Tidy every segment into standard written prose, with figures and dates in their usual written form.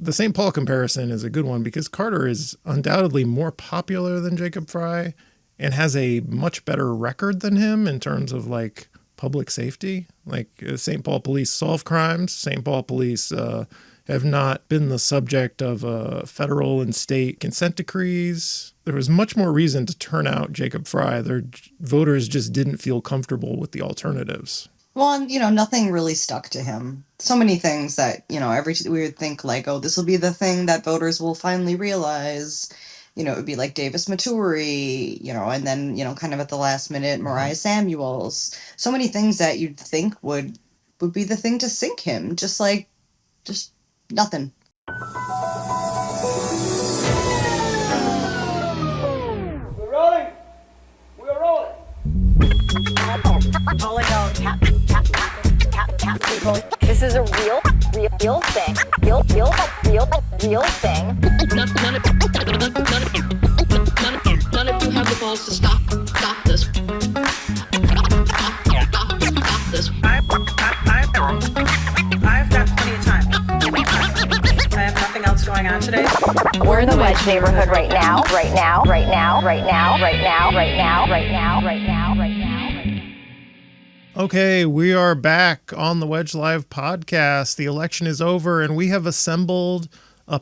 the St. Paul comparison is a good one because Carter is undoubtedly more popular than Jacob Frey and has a much better record than him in terms of like public safety. Like St. Paul police solve crimes. St. Paul police have not been the subject of federal and state consent decrees. There was much more reason to turn out Jacob Frey. Their voters just didn't feel comfortable with the alternatives. Well, and, nothing really stuck to him. So many things that, we would think like, oh, this will be the thing that voters will finally realize. It would be like Davis Maturi, and then, kind of at the last minute, Mariah Samuels. So many things that you'd think would be the thing to sink him. Just nothing. We're rolling. Calling out tap people. This is a real thing. Real thing. None of you have the balls to stop this. Stop this. I've got plenty of time. I have nothing else going on today. We're in the Wedge neighborhood right now. Okay, we are back on the Wedge Live podcast. The election is over, and we have assembled a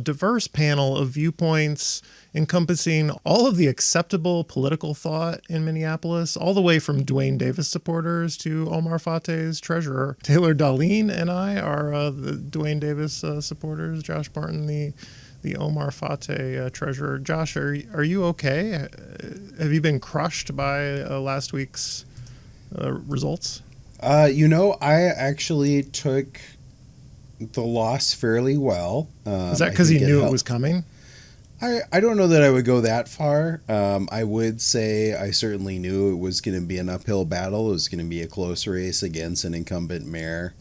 diverse panel of viewpoints encompassing all of the acceptable political thought in Minneapolis, all the way from Duane Davis supporters to Omar Fateh's treasurer. Taylor Dahlin and I are the Duane Davis supporters. Josh Martin, the Omar Fateh treasurer. Josh, are you okay? Have you been crushed by last week's results? I actually took the loss fairly well. Is that because he knew it was coming? I don't know that I would go that far. I would say I certainly knew it was going to be an uphill battle. It was going to be a close race against an incumbent mayor.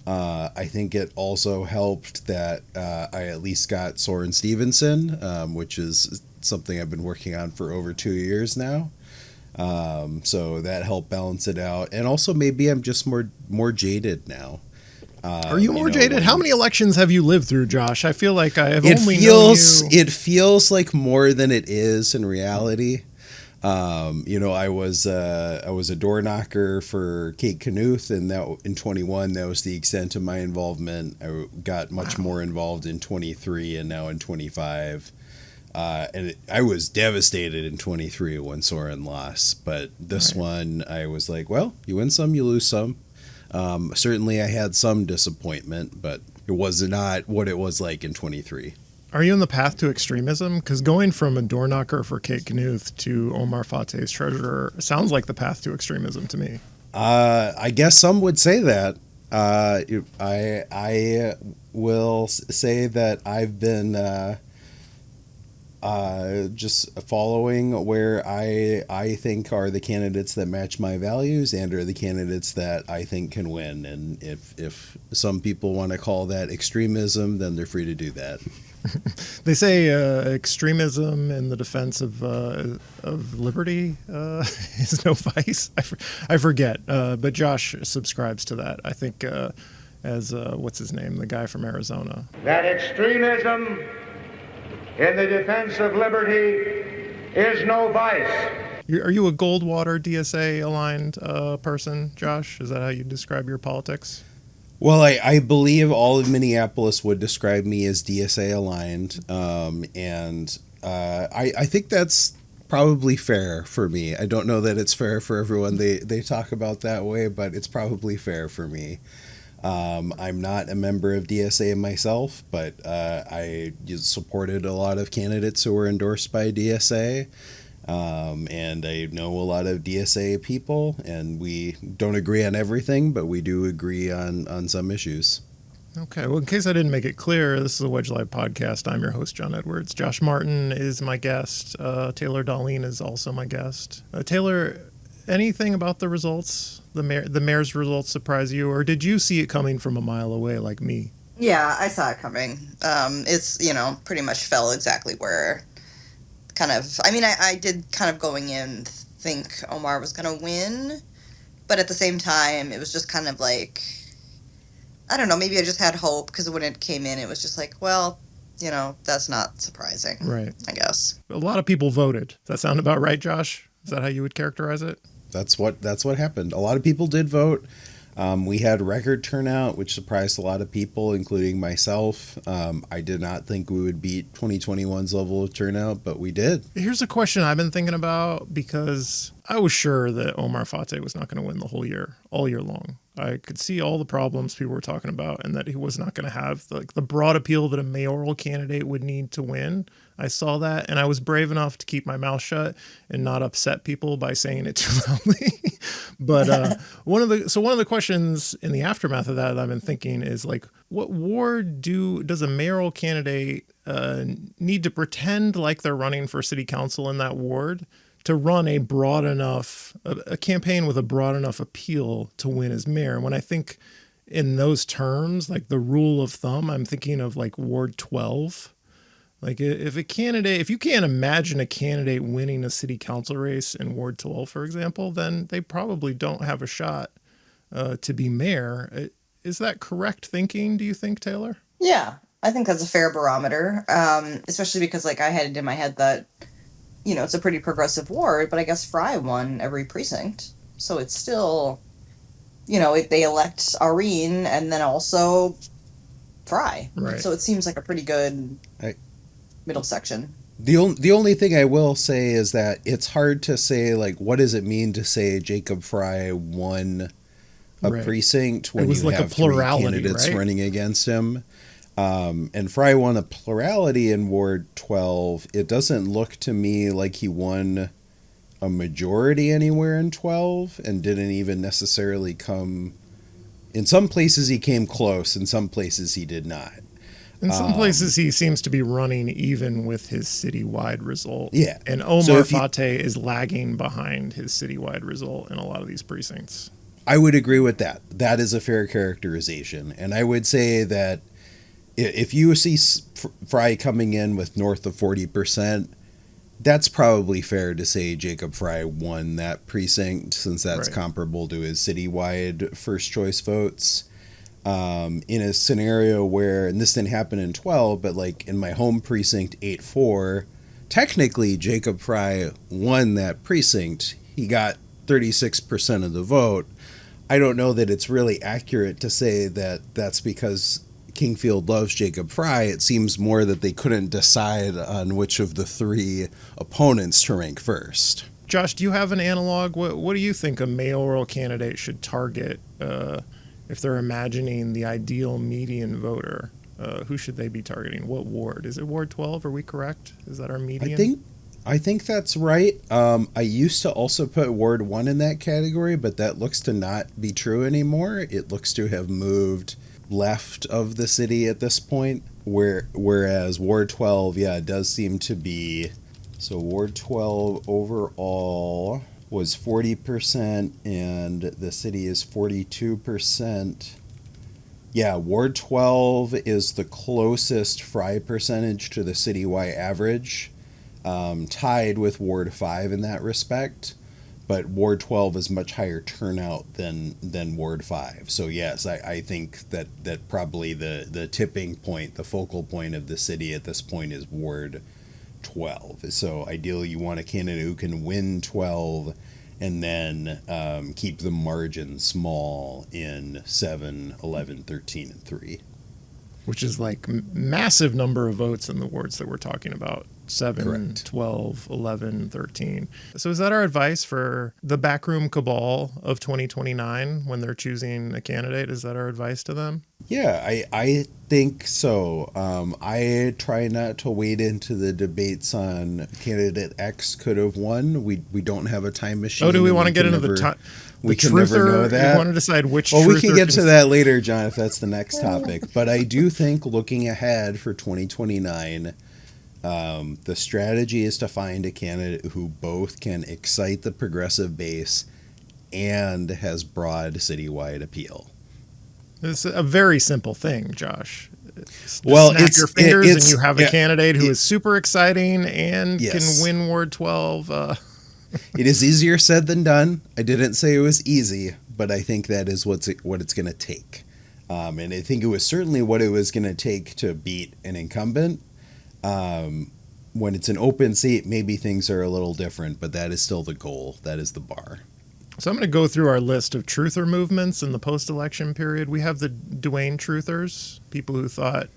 I think it also helped that I at least got Soren Stevenson, which is something I've been working on for over 2 years now. So that helped balance it out. And also maybe I'm just more jaded now. Are you more jaded? How many elections have you lived through, Josh? I feel like I have only known you. It feels like more than it is in reality. I was a door knocker for Kate Knuth, and that in 21, that was the extent of my involvement. I got much more involved in 23 and now in 25. I was devastated in 23 when Soren lost, but this one I was like, well, you win some, you lose some. Certainly I had some disappointment, but it was not what it was like in 23. Are you on the path to extremism? Because going from a door knocker for Kate Knuth to Omar Fateh's treasurer sounds like the path to extremism to me. I guess some would say that. I will say that I've been just following where I think are the candidates that match my values and are the candidates that I think can win. And if some people want to call that extremism, then they're free to do that. They say extremism in the defense of liberty is no vice. I forget, but Josh subscribes to that. I think as what's his name, the guy from Arizona. That extremism in the defense of liberty is no vice. Are you a Goldwater DSA aligned person, Josh? Is that how you describe your politics? Well, I believe all of Minneapolis would describe me as DSA aligned, and I think that's probably fair for me. I don't know that it's fair for everyone they talk about that way, but it's probably fair for me. I'm not a member of DSA myself, but I supported a lot of candidates who were endorsed by DSA. And I know a lot of DSA people, and we don't agree on everything, but we do agree on some issues. Okay, well, in case I didn't make it clear, this is a Wedge Live podcast. I'm your host, John Edwards. Josh Martin is my guest. Taylor Dahlin is also my guest. Taylor, anything about the results, the mayor's results surprise you, or did you see it coming from a mile away like me? Yeah, I saw it coming. It's, pretty much fell exactly where... I did kind of going in think Omar was going to win, but at the same time, it was just kind of like, I don't know, maybe I just had hope because when it came in, it was just like, well, that's not surprising. Right. I guess. A lot of people voted. Does that sound about right, Josh? Is that how you would characterize it? That's what happened. A lot of people did vote. We had record turnout, which surprised a lot of people, including myself. I did not think we would beat 2021's level of turnout, but we did. Here's a question I've been thinking about because I was sure that Omar Fateh was not going to win the whole year, all year long. I could see all the problems people were talking about and that he was not going to have the broad appeal that a mayoral candidate would need to win. I saw that, and I was brave enough to keep my mouth shut and not upset people by saying it too loudly. But one of the questions in the aftermath of that I've been thinking is like, what ward does a mayoral candidate need to pretend like they're running for city council in that ward to run a broad enough a campaign with a broad enough appeal to win as mayor? And when I think in those terms, like the rule of thumb, I'm thinking of like Ward 12. Like if you can't imagine a candidate winning a city council race in Ward 12, for example, then they probably don't have a shot to be mayor. Is that correct thinking, do you think, Taylor? Yeah, I think that's a fair barometer, especially because like I had it in my head that, it's a pretty progressive ward, but I guess Frey won every precinct. So it's still, they elect Irene and then also Frey. Right. So it seems like a pretty good middle section. The only thing I will say is that it's hard to say, like, what does it mean to say Jacob Frey won a precinct when you have three candidates running against him? And Frey won a plurality in Ward 12. It doesn't look to me like he won a majority anywhere in 12 and didn't even necessarily come. In some places he came close, in some places he did not. In some places he seems to be running even with his citywide result. Yeah. And Omar Fateh is lagging behind his citywide result in a lot of these precincts. I would agree with that. That is a fair characterization. And I would say that if you see Frey coming in with north of 40%, that's probably fair to say Jacob Frey won that precinct, since that's comparable to his citywide first choice votes. In a scenario where, and this didn't happen in 12, but like in my home precinct 8-4, technically Jacob Frey won that precinct. He got 36% of the vote. I don't know that it's really accurate to say that that's because Kingfield loves Jacob Frey. It seems more that they couldn't decide on which of the three opponents to rank first. Josh, do you have an analog? What do you think a mayoral candidate should target if they're imagining the ideal median voter? Who should they be targeting? What ward? Is it Ward 12? Are we correct? Is that our median? I think that's right. I used to also put Ward 1 in that category, but that looks to not be true anymore. It looks to have moved left of the city at this point, whereas Ward 12, does seem to be. So Ward 12 overall was 40% and the city is 42%. Yeah, Ward 12 is the closest Frey percentage to the citywide average, tied with Ward 5 in that respect. But Ward 12 is much higher turnout than Ward 5. So yes, I think that probably the tipping point, the focal point of the city at this point is Ward 12. So ideally you want a candidate who can win 12 and then keep the margin small in 7, 11, 13, and 3. Which is like massive number of votes in the wards that we're talking about. 7, Correct. 12, 11, 13. So is that our advice for the backroom cabal of 2029 when they're choosing a candidate? Is that our advice to them? Yeah, I think so. I try not to wade into the debates on candidate X could have won. We don't have a time machine. Oh, do we want to get into the time? We can never know that. We want to decide which. Well, we can get to that later, John, if that's the next topic. But I do think looking ahead for 2029, the strategy is to find a candidate who both can excite the progressive base and has broad citywide appeal. It's a very simple thing, Josh. Just snap your fingers and you have a candidate who is super exciting and can win Ward 12. It is easier said than done. I didn't say it was easy, but I think that is what it's going to take. And I think it was certainly what it was going to take to beat an incumbent. When it's an open seat, maybe things are a little different, but that is still the goal. That is the bar. So I'm going to go through our list of truther movements in the post-election period. We have the Dwayne truthers, people who thought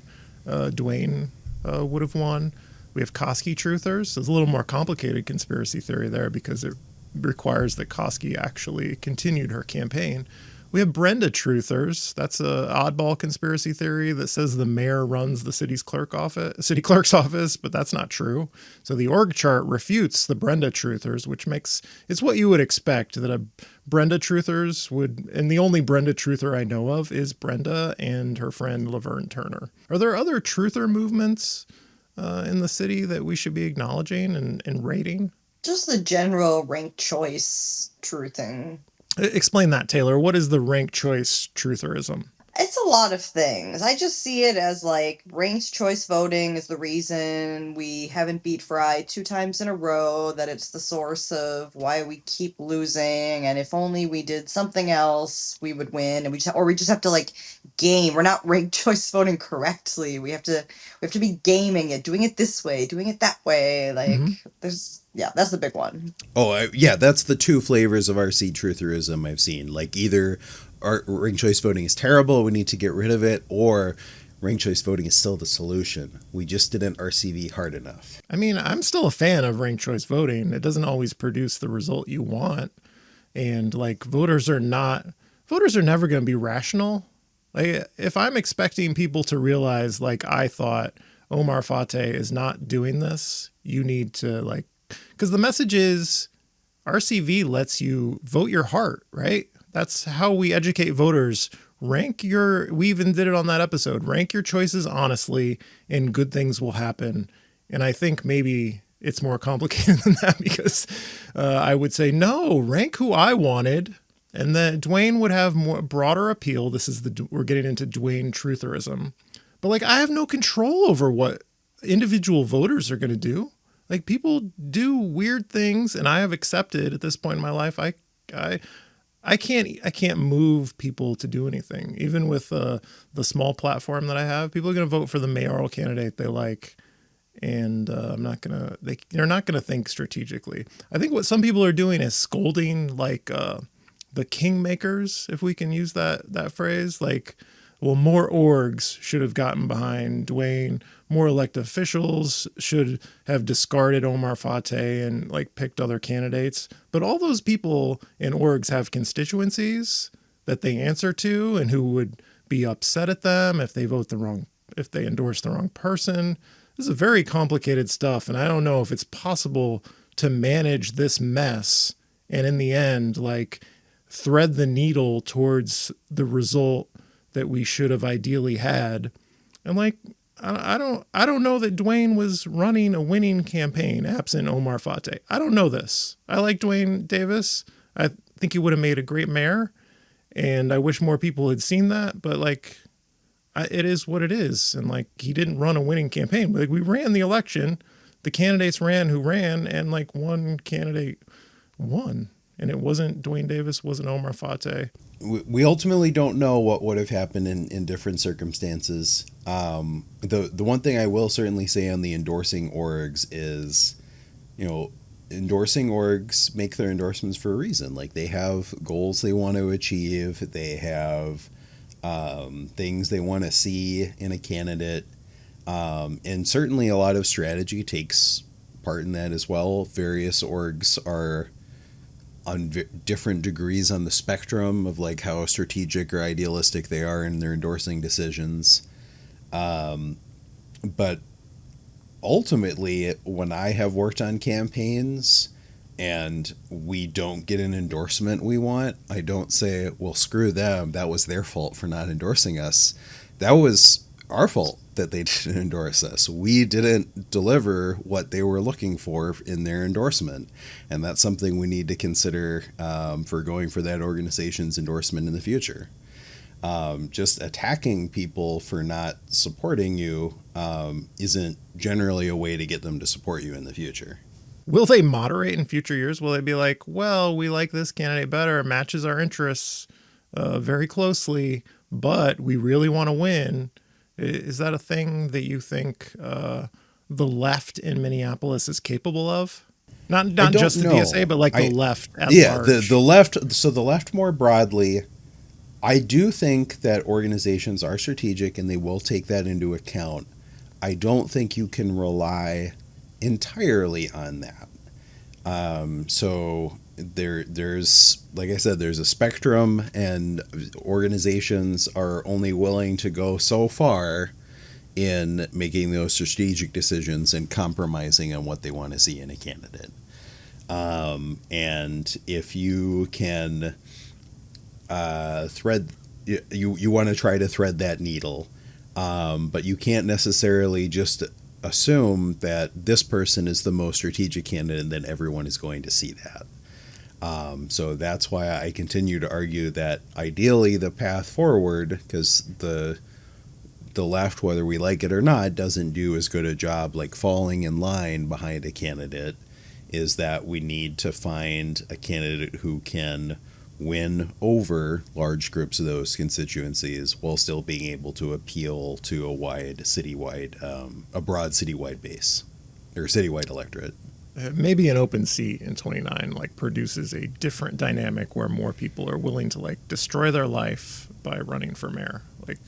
Dwayne would have won. We have Koski truthers. It's a little more complicated conspiracy theory there because it requires that Koski actually continued her campaign. We have Brenda truthers. That's a oddball conspiracy theory that says the mayor runs the city clerk's office, but that's not true. So the org chart refutes the Brenda truthers, which makes it's what you would expect that a Brenda truthers would, and the only Brenda truther I know of is Brenda and her friend Laverne Turner. Are there other truther movements in the city that we should be acknowledging and rating? Just the general ranked choice truthing. Explain that, Taylor. What is the ranked choice trutherism? It's a lot of things. I just see it as like ranked choice voting is the reason we haven't beat Frey 2 times in a row, that it's the source of why we keep losing, and if only we did something else, we would win, and we just have to like game. We're not ranked choice voting correctly. We have to be gaming it, doing it this way, doing it that way. Like that's the big one. Oh, yeah, that's the 2 flavors of RC trutherism I've seen. Like either ranked choice voting is terrible, we need to get rid of it, or ranked choice voting is still the solution. We just didn't RCV hard enough. I mean, I'm still a fan of ranked choice voting. It doesn't always produce the result you want. And like voters are never going to be rational. Like if I'm expecting people to realize, like I thought Omar Fateh is not doing this, you need to like, because the message is RCV lets you vote your heart, right? That's how we educate voters. We even did it on that episode. Rank your choices honestly and good things will happen. And I think maybe it's more complicated than that because I would say, no, rank who I wanted. And then Dwayne would have more broader appeal. We're getting into Dwayne trutherism. But like, I have no control over what individual voters are going to do. Like people do weird things and I have accepted at this point in my life. I can't move people to do anything. Even with the small platform that I have, people are going to vote for the mayoral candidate they like, and they're not going to think strategically. I think what some people are doing is scolding like the kingmakers, if we can use that phrase. Like, well, more orgs should have gotten behind Dwayne. More elected officials should have discarded Omar Fateh and like picked other candidates. But all those people in orgs have constituencies that they answer to and who would be upset at them if they endorse the wrong person. This is very complicated stuff. And I don't know if it's possible to manage this mess and in the end, like thread the needle towards the result that we should have ideally had. And like, I don't know that Dwayne was running a winning campaign absent Omar Fateh. I don't know this. I like Dwayne Davis. I think he would have made a great mayor, and I wish more people had seen that. But like, it is what it is, and like he didn't run a winning campaign. Like we ran the election, the candidates ran who ran, and like one candidate won, and it wasn't Dwayne Davis, wasn't Omar Fateh. We ultimately don't know what would have happened in different circumstances. The one thing I will certainly say on the endorsing orgs is, endorsing orgs make their endorsements for a reason. Like they have goals they want to achieve. They have things they want to see in a candidate. And certainly a lot of strategy takes part in that as well. Various orgs are on different degrees on the spectrum of like how strategic or idealistic they are in their endorsing decisions. But ultimately, when I have worked on campaigns and we don't get an endorsement we want, I don't say, well, screw them. That was their fault for not endorsing us. That was our fault that they didn't endorse us. We didn't deliver what they were looking for in their endorsement. And that's something we need to consider for going for that organization's endorsement in the future. Just attacking people for not supporting you isn't generally a way to get them to support you in the future. Will they moderate in future years? Will they be like, well, we like this candidate better, matches our interests very closely, but we really want to win. Is that a thing that you think the left in Minneapolis is capable of? Not just the DSA, but like the left at large. The left. So the left more broadly, I do think that organizations are strategic and they will take that into account. I don't think you can rely entirely on that. So there's, like I said, there's a spectrum, and organizations are only willing to go so far in making those strategic decisions and compromising on what they want to see in a candidate. And if you can you want to try to thread that needle, but you can't necessarily just assume that this person is the most strategic candidate and then everyone is going to see that. So that's why I continue to argue that ideally the path forward, because the left, whether we like it or not, doesn't do as good a job like falling in line behind a candidate, is that we need to find a candidate who can win over large groups of those constituencies while still being able to appeal to a broad citywide base or citywide electorate. Maybe an open seat in 29 like produces a different dynamic where more people are willing to like destroy their life by running for mayor. Like,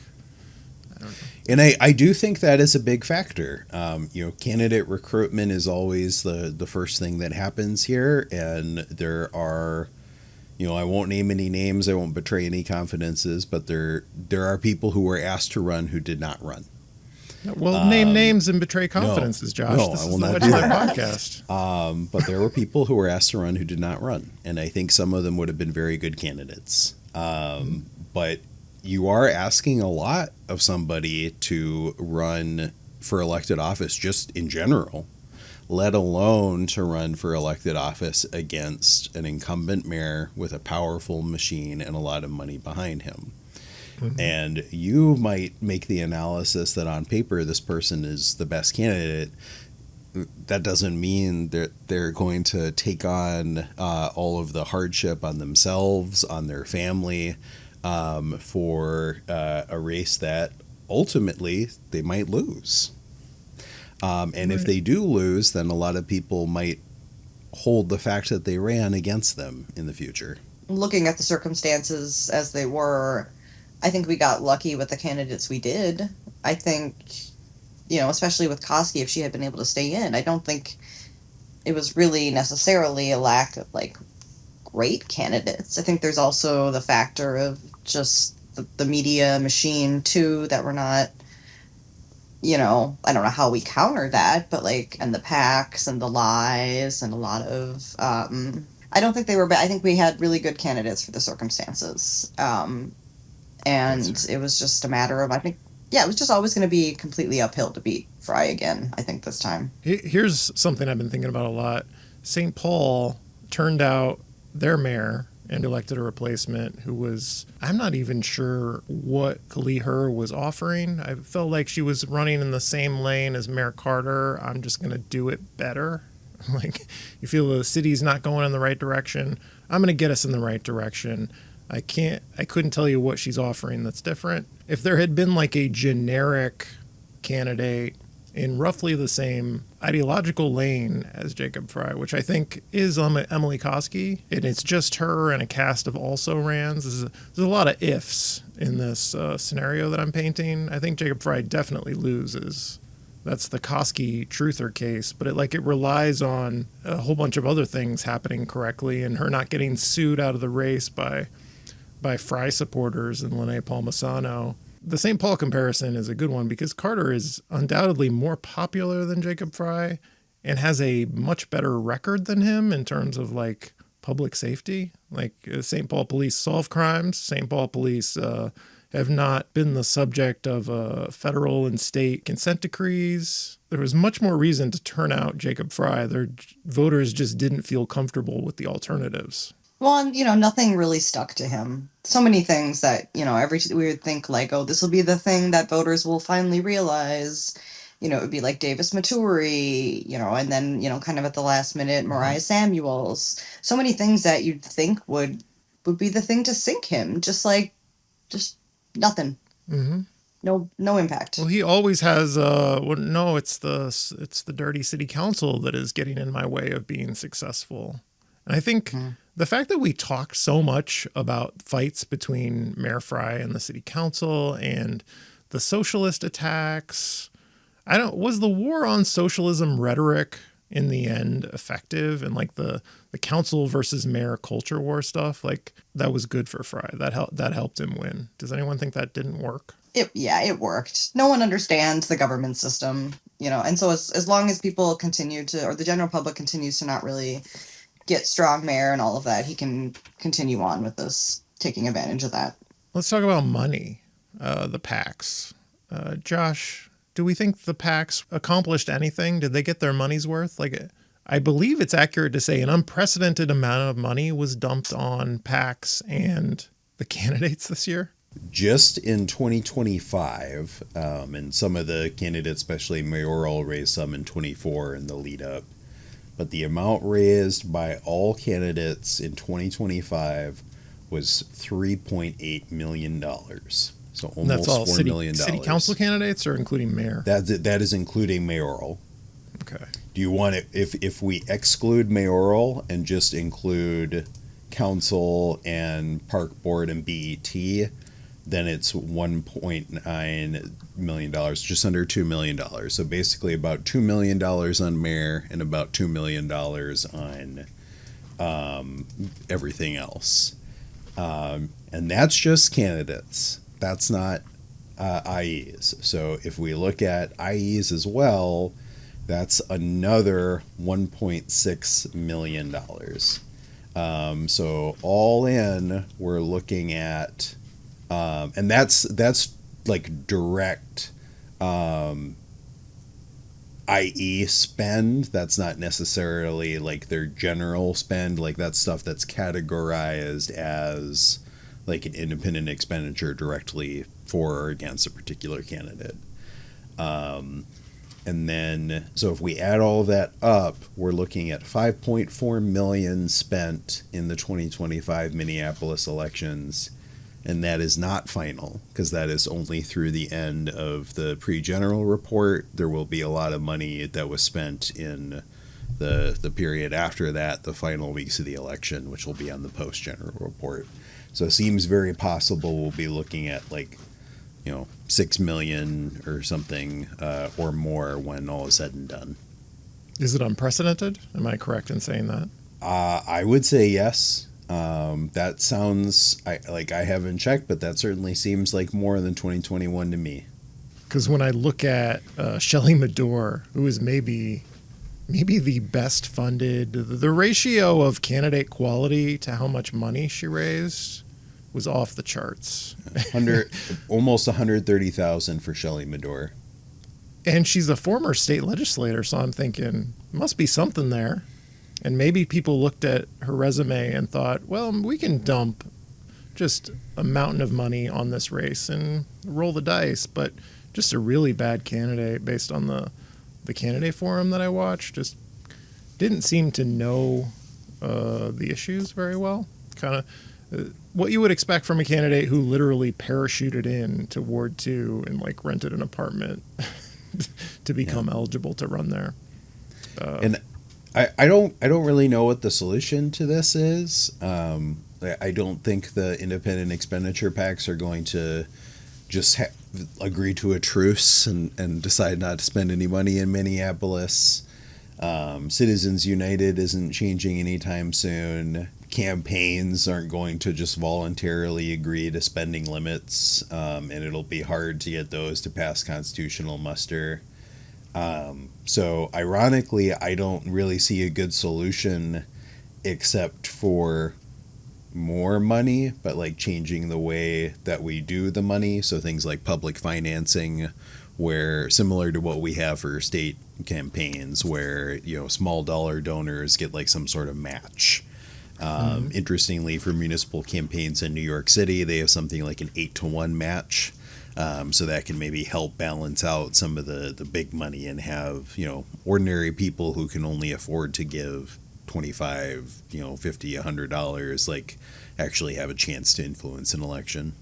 I don't know. And I do think that is a big factor. Candidate recruitment is always the first thing that happens here, and there are, I won't name any names, I won't betray any confidences, but there are people who were asked to run who did not run. Well, name names and betray confidences, Josh. No, this I is will the not Wedge do Live that. podcast. But there were people who were asked to run who did not run, and I think some of them would have been very good candidates. But you are asking a lot of somebody to run for elected office just in general, let alone to run for elected office against an incumbent mayor with a powerful machine and a lot of money behind him. Mm-hmm. And you might make the analysis that on paper this person is the best candidate. That doesn't mean that they're going to take on all of the hardship on themselves, on their family, for a race that ultimately they might lose. And if they do lose, then a lot of people might hold the fact that they ran against them in the future. Looking at the circumstances as they were, I think we got lucky with the candidates we did. I think, especially with Koski, if she had been able to stay in, I don't think it was really necessarily a lack of, great candidates. I think there's also the factor of just the media machine, too, that we're not, I don't know how we counter that, but, and the PACs and the lies and a lot of, I don't think they were bad. I think we had really good candidates for the circumstances. And it was just a matter of, I think, it was just always going to be completely uphill to beat Frey again, I think, this time. Here's something I've been thinking about a lot. St. Paul turned out their mayor and elected a replacement who was, I'm not even sure what Kali Her was offering. I felt like she was running in the same lane as Mayor Carter. I'm just going to do it better. You feel the city's not going in the right direction. I'm going to get us in the right direction. I couldn't tell you what she's offering that's different. If there had been a generic candidate in roughly the same ideological lane as Jacob Frey, which I think is Emily Koski, and it's just her and a cast of also-rans. There's a lot of ifs in this scenario that I'm painting. I think Jacob Frey definitely loses. That's the Koski truther case, but it relies on a whole bunch of other things happening correctly and her not getting sued out of the race by Frey supporters and Lene Palmisano. The St. Paul comparison is a good one because Carter is undoubtedly more popular than Jacob Frey and has a much better record than him in terms of public safety. St. Paul police solve crimes. St. Paul police have not been the subject of federal and state consent decrees. There was much more reason to turn out Jacob Frey. Their voters just didn't feel comfortable with the alternatives. Well, and, nothing really stuck to him. So many things that, we would think this will be the thing that voters will finally realize. It would be like Davis Maturi, and then, kind of at the last minute, Mariah Samuels. So many things that you'd think would be the thing to sink him. Just Nothing. No impact. Well, he always has. No, it's the dirty city council that is getting in my way of being successful. And I think the fact that we talked so much about fights between Mayor Frey and the city council and the socialist attacks, was the war on socialism rhetoric in the end effective, and like the council versus mayor culture war stuff, like that was good for Frey. That helped him win. Does anyone think that didn't work? It worked. No one understands the government system, and so as long as people continue to, or the general public continues to not really get strong mayor and all of that, he can continue on with this, taking advantage of that. Let's talk about money, the PACs. Josh, do we think the PACs accomplished anything? Did they get their money's worth? Like, I believe it's accurate to say an unprecedented amount of money was dumped on PACs and the candidates this year. Just in 2025, and some of the candidates, especially mayoral, raised some in 24 in the lead up. But the amount raised by all candidates in 2025 was $3.8 million. So almost that's all $4 million. City council candidates, or including mayor? That is including mayoral. Okay. Do you want it, if we exclude mayoral and just include council and park board and BET, then it's $1.9 million, just under $2 million. So basically about $2 million on mayor and about $2 million on everything else. And that's just candidates. That's not IEs. So if we look at IEs as well, that's another $1.6 million. So all in, we're looking at, and that's like direct IE spend. That's not necessarily like their general spend. Like that's stuff that's categorized as like an independent expenditure directly for or against a particular candidate. And then, so if we add all that up, we're looking at $5.4 million spent in the 2025 Minneapolis elections. And that is not final, because that is only through the end of the pre-general report. There will be a lot of money that was spent in the period after that, the final weeks of the election, which will be on the post-general report. So it seems very possible we'll be looking at like, 6 million or something or more when all is said and done. Is it unprecedented? Am I correct in saying that? I would say yes. That sounds I haven't checked, but that certainly seems like more than 2021 to me. Because when I look at Shelley Madore, who is maybe the best funded, the ratio of candidate quality to how much money she raised was off the charts. Almost 130,000 for Shelley Madore. And she's a former state legislator, so I'm thinking must be something there. And maybe people looked at her resume and thought, well, we can dump just a mountain of money on this race and roll the dice. But just a really bad candidate based on the candidate forum that I watched just didn't seem to know the issues very well. Kind of what you would expect from a candidate who literally parachuted in to Ward 2 and like rented an apartment to become eligible to run there. And I don't really know what the solution to this is. I don't think the independent expenditure PACs are going to just agree to a truce and decide not to spend any money in Minneapolis. Citizens United isn't changing anytime soon. Campaigns aren't going to just voluntarily agree to spending limits, and it'll be hard to get those to pass constitutional muster. So ironically, I don't really see a good solution except for more money, but like changing the way that we do the money. So things like public financing, where similar to what we have for state campaigns, where, small dollar donors get like some sort of match. Interestingly, for municipal campaigns in New York City, they have something like an 8-to-1 match. So that can maybe help balance out some of the big money and have, ordinary people who can only afford to give $25, $50, $100, like actually have a chance to influence an election.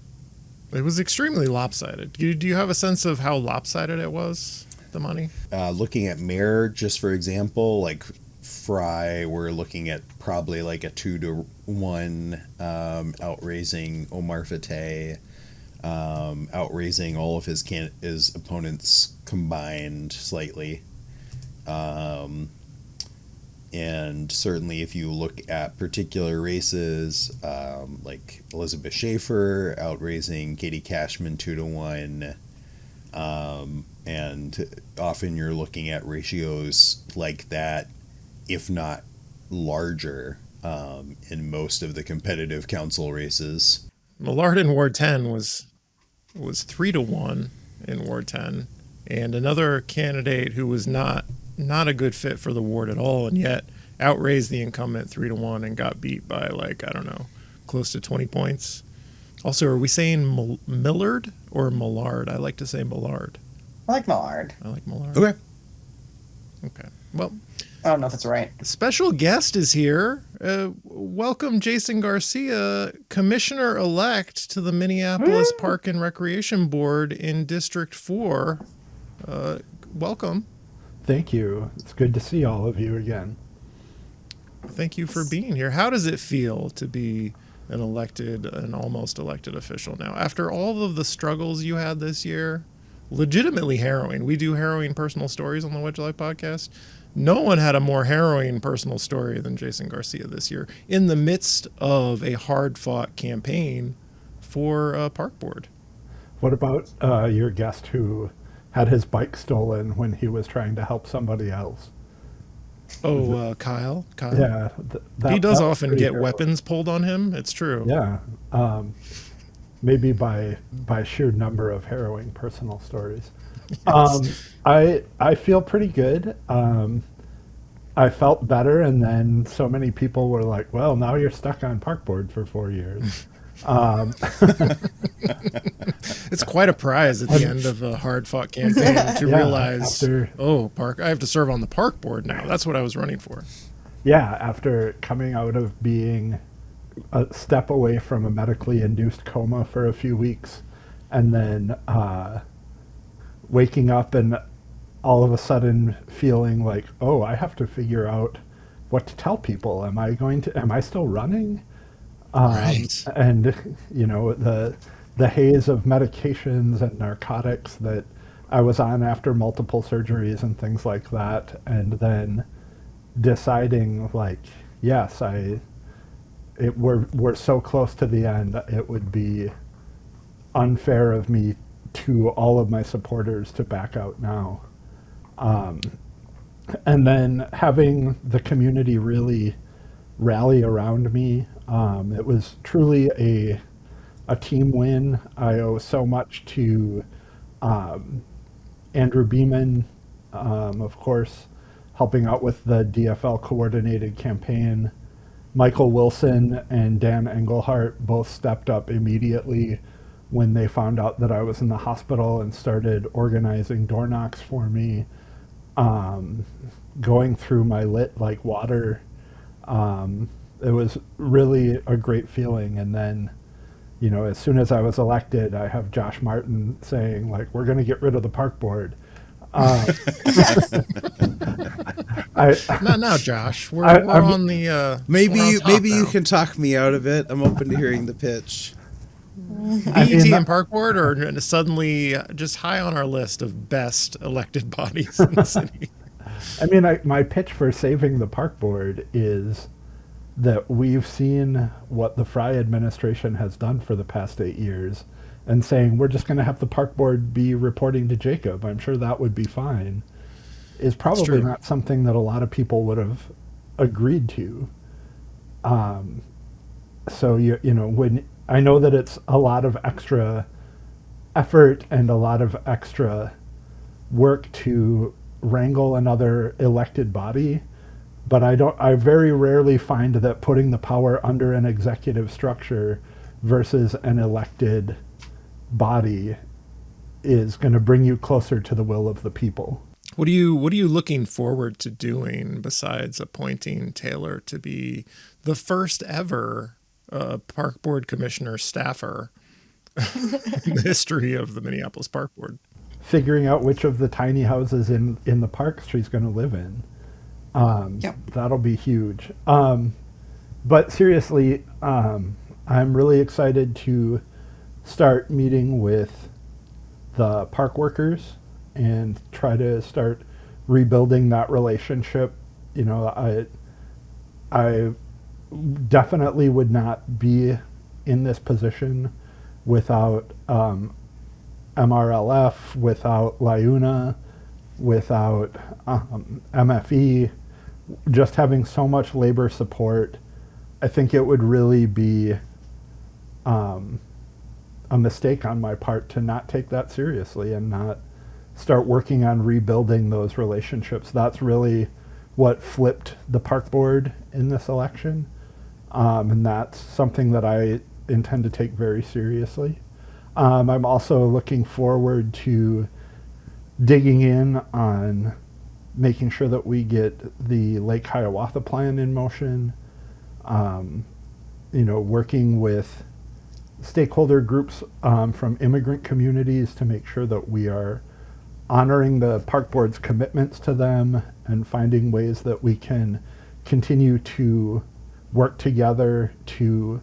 It was extremely lopsided. Do you have a sense of how lopsided it was, the money? Looking at mayor, just for example, like Frey, we're looking at probably like a 2-1 outraising Omar Fateh, outraising all of his opponents combined slightly. And certainly if you look at particular races, like Elizabeth Schaefer outraising Katie Cashman 2-1, and often you're looking at ratios like that, if not larger, in most of the competitive council races. Millard in Ward 10 was 3-1 in Ward 10, and another candidate who was not a good fit for the ward at all, and yet outraised the incumbent 3-1 and got beat by, like, I don't know, close to 20 points. Also, are we saying Millard or Millard? I like to say Millard. I like Millard. I like Millard. Okay. Okay. Well, I don't know if it's right. a special guest is here. Welcome, Jason Garcia, Commissioner-elect to the Minneapolis Park and Recreation Board in District 4. Welcome. Thank you. It's good to see all of you again. Thank you for being here. How does it feel to be an almost elected official now? After all of the struggles you had this year, legitimately harrowing. We do harrowing personal stories on the Wedge Life podcast. No one had a more harrowing personal story than Jason Garcia this year in the midst of a hard-fought campaign for Park Board. What about your guest who had his bike stolen when he was trying to help somebody else? Oh, Kyle. Yeah. He does that was often pretty get harrowing. weapons pulled on him. It's true. Yeah. Maybe by sheer number of harrowing personal stories. Yes. I feel pretty good. I felt better, and then so many people were like, well, now you're stuck on Park Board for 4 years. It's quite a prize at the end of a hard-fought campaign to Yeah, realize, after- I have to serve on the Park Board now. That's what I was running for. Yeah, after coming out of being a step away from a medically induced coma for a few weeks, and then waking up and all of a sudden feeling like, oh, I have to figure out what to tell people. Am I still running? Right. And, the haze of medications and narcotics that I was on after multiple surgeries and things like that. And then deciding, like, yes, we're so close to the end, it would be unfair of me to all of my supporters to back out now. And then having the community really rally around me, it was truly a team win. I owe so much to Andrew Beeman, of course, helping out with the DFL coordinated campaign. Michael Wilson and Dan Engelhart both stepped up immediately when they found out that I was in the hospital and started organizing door knocks for me, going through my lit like water. It was really a great feeling. And then, as soon as I was elected, I have Josh Martin saying, like, we're going to get rid of the Park Board. Not now, Josh. We're on the. Maybe we're on top you now. can talk me out of it. I'm open to hearing the pitch. BET and Park Board are suddenly just high on our list of best elected bodies in the city. I mean, my pitch for saving the Park Board is that we've seen what the Frey administration has done for the past 8 years, and saying we're just going to have the Park Board be reporting to Jacob. I'm sure that would be fine. Is probably true. not something that a lot of people would have agreed to. So when I know that it's a lot of extra effort and a lot of extra work to wrangle another elected body, but I very rarely find that putting the power under an executive structure versus an elected body is going to bring you closer to the will of the people. What are you looking forward to doing besides appointing Taylor to be the first ever Park Board Commissioner staffer? in the history of the Minneapolis Park Board. Figuring out which of the tiny houses in the park she's going to live in. Yep. That'll be huge. But seriously, I'm really excited to start meeting with the park workers and try to start rebuilding that relationship. You know, I definitely would not be in this position without MRLF, without LIUNA, without MFE. Just having so much labor support, I think it would really be a mistake on my part to not take that seriously and not start working on rebuilding those relationships. That's really what flipped the park board in this election. And that's something that I intend to take very seriously. I'm also looking forward to digging in on making sure that we get the Lake Hiawatha plan in motion, working with stakeholder groups from immigrant communities to make sure that we are honoring the park board's commitments to them and finding ways that we can continue to work together to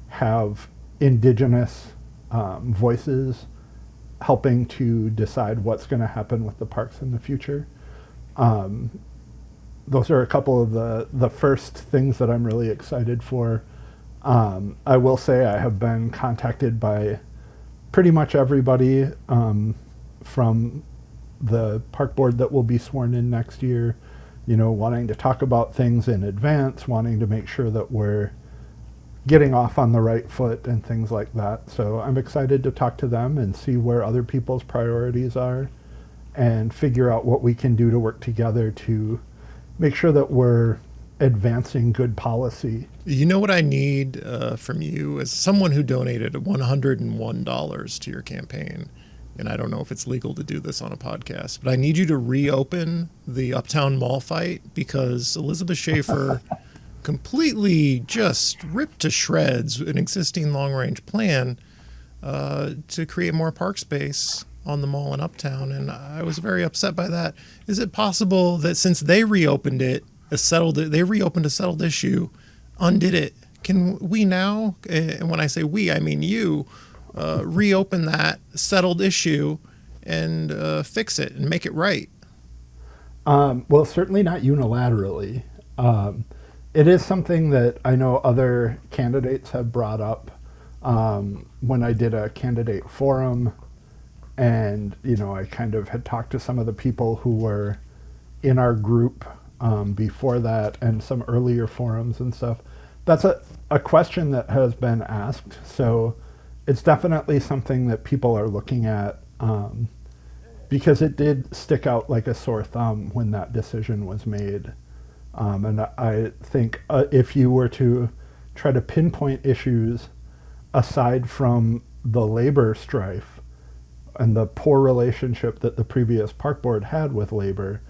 have indigenous voices helping to decide what's going to happen with the parks in the future. Those are a couple of the first things that I'm really excited for. I will say I have been contacted by pretty much everybody from the park board that will be sworn in next year, wanting to talk about things in advance, wanting to make sure that we're getting off on the right foot and things like that. So I'm excited to talk to them and see where other people's priorities are and figure out what we can do to work together to make sure that we're advancing good policy. You know what I need from you as someone who donated $101 to your campaign, and I don't know if it's legal to do this on a podcast, but I need you to reopen the Uptown Mall fight because Elizabeth Schaefer completely just ripped to shreds an existing long-range plan to create more park space on the mall in Uptown, and I was very upset by that. Is it possible that since they reopened it, they reopened a settled issue, undid it? Can we now, and when I say we, I mean you, reopen that settled issue and fix it and make it right? Well, certainly not unilaterally. It is something that I know other candidates have brought up when I did a candidate forum, and I kind of had talked to some of the people who were in our group before that and some earlier forums and stuff. That's a question that has been asked, so it's definitely something that people are looking at because it did stick out like a sore thumb when that decision was made. And I think if you were to try to pinpoint issues aside from the labor strife and the poor relationship that the previous park board had with labor,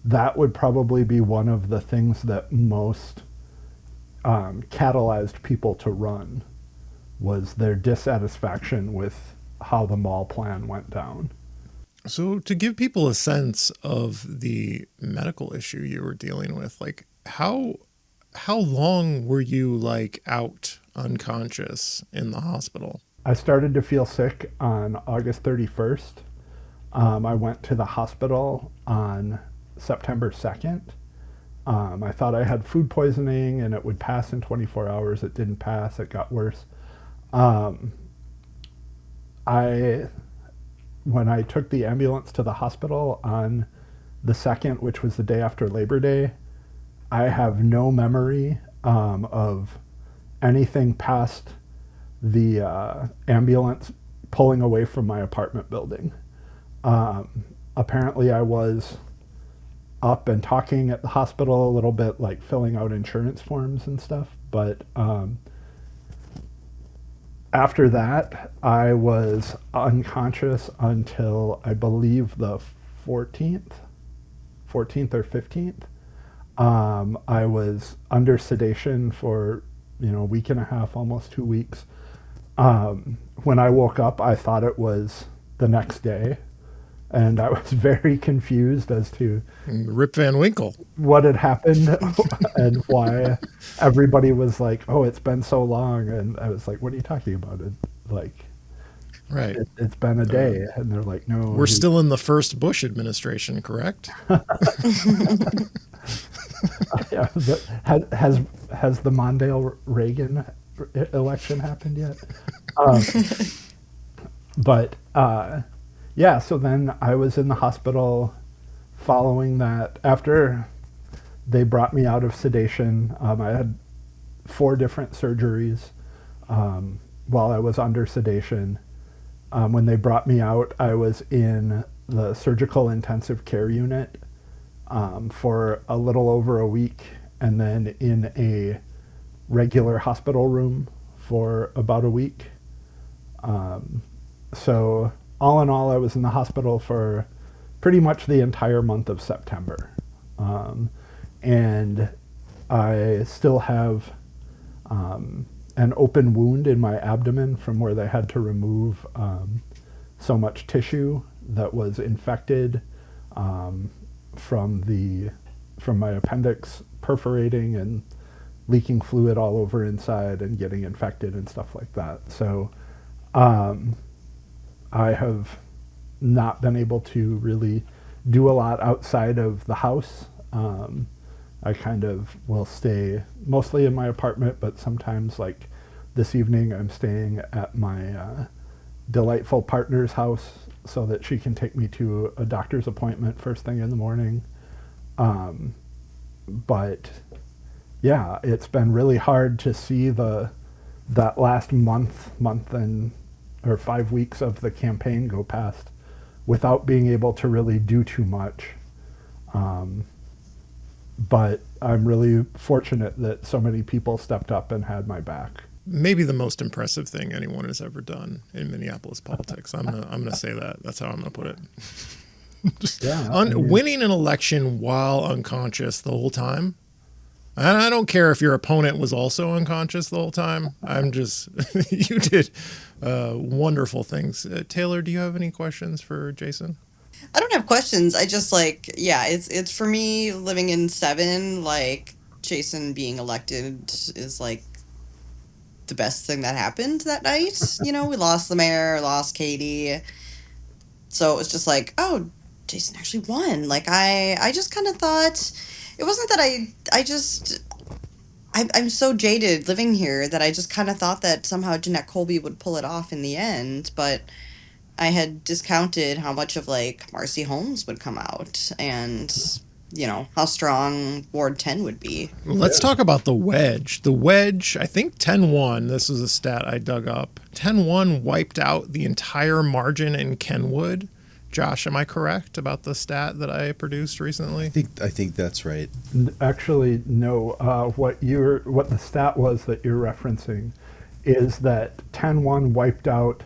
that would probably be one of the things that most catalyzed people to run, was their dissatisfaction with how the mall plan went down. So to give people a sense of the medical issue you were dealing with, like how long were you out unconscious in the hospital? I started to feel sick on August 31st. I went to the hospital on September 2nd. I thought I had food poisoning and it would pass in 24 hours. It didn't pass. It got worse. When I took the ambulance to the hospital on the 2nd, which was the day after Labor Day, I have no memory of anything past the ambulance pulling away from my apartment building. Apparently I was up and talking at the hospital a little bit, like filling out insurance forms and stuff, but after that, I was unconscious until I believe the 14th or 15th. I was under sedation for a week and a half, almost 2 weeks. When I woke up, I thought it was the next day, and I was very confused as to Rip Van Winkle. what had happened and why everybody was like, "Oh, it's been so long," and I was like, "What are you talking about?" Right. It's been a day, and they're like, "No, We're still in the first Bush administration, correct? Yeah, has the Mondale Reagan election happened yet?" But yeah, so then I was in the hospital following that. After they brought me out of sedation, I had 4 different surgeries while I was under sedation. When they brought me out, I was in the surgical intensive care unit for a little over a week, and then in a regular hospital room for about a week. So all in all, I was in the hospital for pretty much the entire month of September. And I still have an open wound in my abdomen from where they had to remove so much tissue that was infected from my appendix perforating and leaking fluid all over inside and getting infected and stuff like that. So I have not been able to really do a lot outside of the house. I kind of will stay mostly in my apartment, but sometimes, like this evening, I'm staying at my delightful partner's house so that she can take me to a doctor's appointment first thing in the morning. But yeah, it's been really hard to see that last month or 5 weeks of the campaign go past without being able to really do too much. But I'm really fortunate that so many people stepped up and had my back. Maybe the most impressive thing anyone has ever done in Minneapolis politics. I'm gonna say that. That's how I'm gonna put it. Just winning an election while unconscious the whole time. And I don't care if your opponent was also unconscious the whole time. I'm just, you did wonderful things. Taylor, do you have any questions for Jason? I don't have questions. I just it's for me living in 7, like Jason being elected is like the best thing that happened that night. You know, we lost the mayor, lost Katie. So it was just like, oh, Jason actually won. Like I just kind of thought it wasn't that I'm so jaded living here that I just kind of thought that somehow Jeanette Colby would pull it off in the end, but I had discounted how much of like Marcy Holmes would come out and, you know, how strong Ward 10 would be. Let's talk about the Wedge. The Wedge, I think 10-1, this was a stat I dug up. 10-1 wiped out the entire margin in Kenwood. Josh, am I correct about the stat that I produced recently? I think that's right. Actually, no. What the stat was that you're referencing is that 10-1 wiped out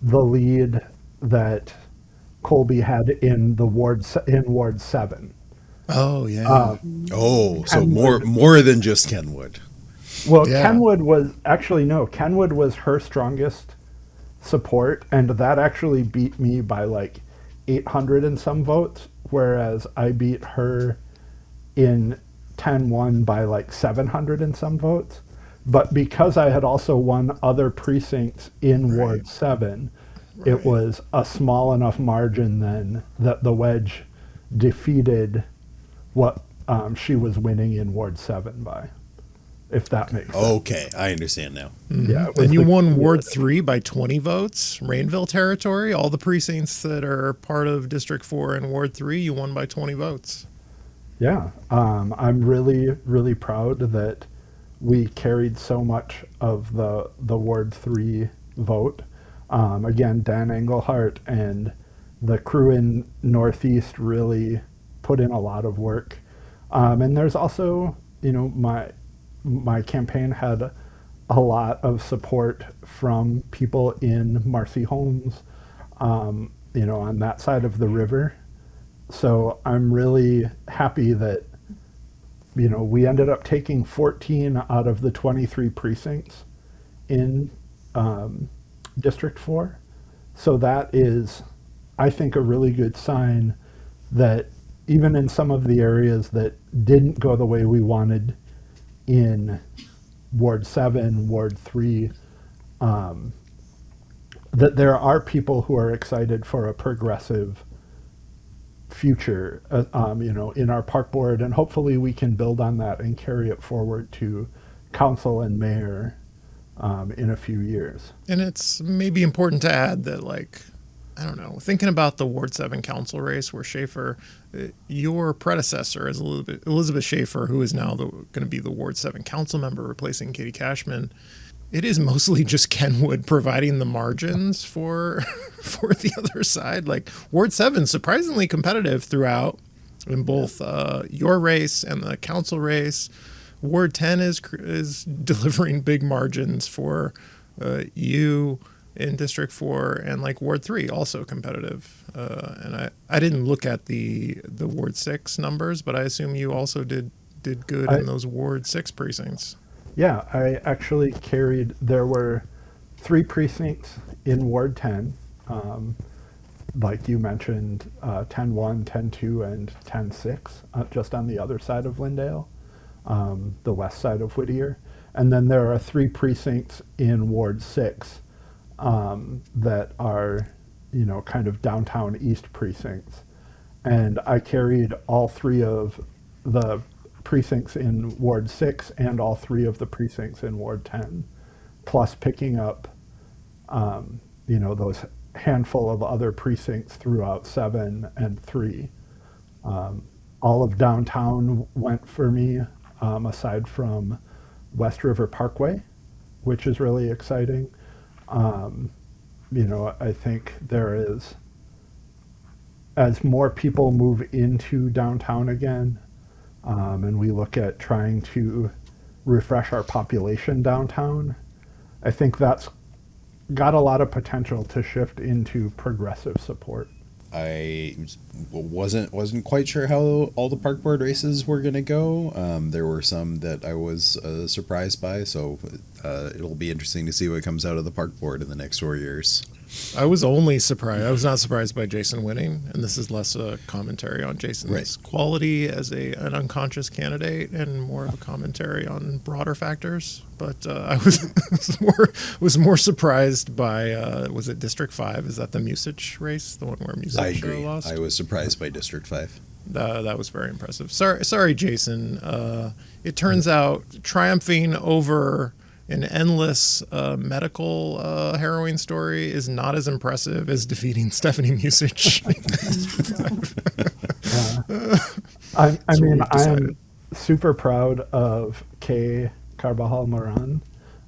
the lead that Colby had in Ward 7. Oh yeah. So more than just Kenwood. Well, yeah. Kenwood was her strongest support, and that actually beat me by like 800 and some votes, whereas I beat her in 10-1 by like 700 and some votes. But because I had also won other precincts in Ward 7, it was a small enough margin then that the Wedge defeated what she was winning in Ward 7 by, if that makes sense. Okay, I understand now. Mm-hmm. Yeah, and you won Ward 3 by 20 votes, Rainville territory. All the precincts that are part of District 4 and Ward 3, you won by 20 votes. Yeah, I'm really, really proud that we carried so much of the Ward 3 vote. Again, Dan Engelhart and the crew in Northeast really put in a lot of work. And there's also, my campaign had a lot of support from people in Marcy Holmes, on that side of the river. So I'm really happy that, we ended up taking 14 out of the 23 precincts in District 4. So that is, I think, a really good sign that even in some of the areas that didn't go the way we wanted in Ward 7, Ward 3, that there are people who are excited for a progressive future, in our park board, and hopefully we can build on that and carry it forward to council and mayor in a few years. And it's maybe important to add that, like, I don't know, thinking about the Ward 7 council race where Schaefer, your predecessor is Elizabeth Schaefer, who is now going to be the Ward 7 council member replacing Katie Cashman. It is mostly just Kenwood providing the margins for the other side. Like, Ward 7 surprisingly competitive throughout in both your race and the council race. Ward 10 is delivering big margins for you in District 4, and like Ward 3 also competitive. And I didn't look at the Ward 6 numbers, but I assume you also did good in those Ward 6 precincts. Yeah, I actually there were 3 precincts in Ward 10, like you mentioned, 10-1, 10-2, and 10-6, just on the other side of Lindale, the west side of Whittier. And then there are 3 precincts in Ward 6 that are, kind of downtown east precincts. And I carried all 3 of the precincts in Ward 6 and all 3 of the precincts in Ward 10, plus picking up, those handful of other precincts throughout 7 and 3. All of downtown went for me, aside from West River Parkway, which is really exciting. I think there is, as more people move into downtown again, and we look at trying to refresh our population downtown, I think that's got a lot of potential to shift into progressive support. I wasn't quite sure how all the park board races were going to go. There were some that I was surprised by, so it'll be interesting to see what comes out of the park board in the next 4 years. I was not surprised by Jason winning, and this is less a commentary on Jason's quality as an unconscious candidate and more of a commentary on broader factors. But I was more surprised by, was it District 5? Is that the Musich race, the one where Musich I agree. lost? I was surprised by District 5. That was very impressive. Sorry, Jason. It turns out triumphing over an endless medical harrowing story is not as impressive as defeating Stephanie Musich. I'm super proud of Kay Carbajal Moran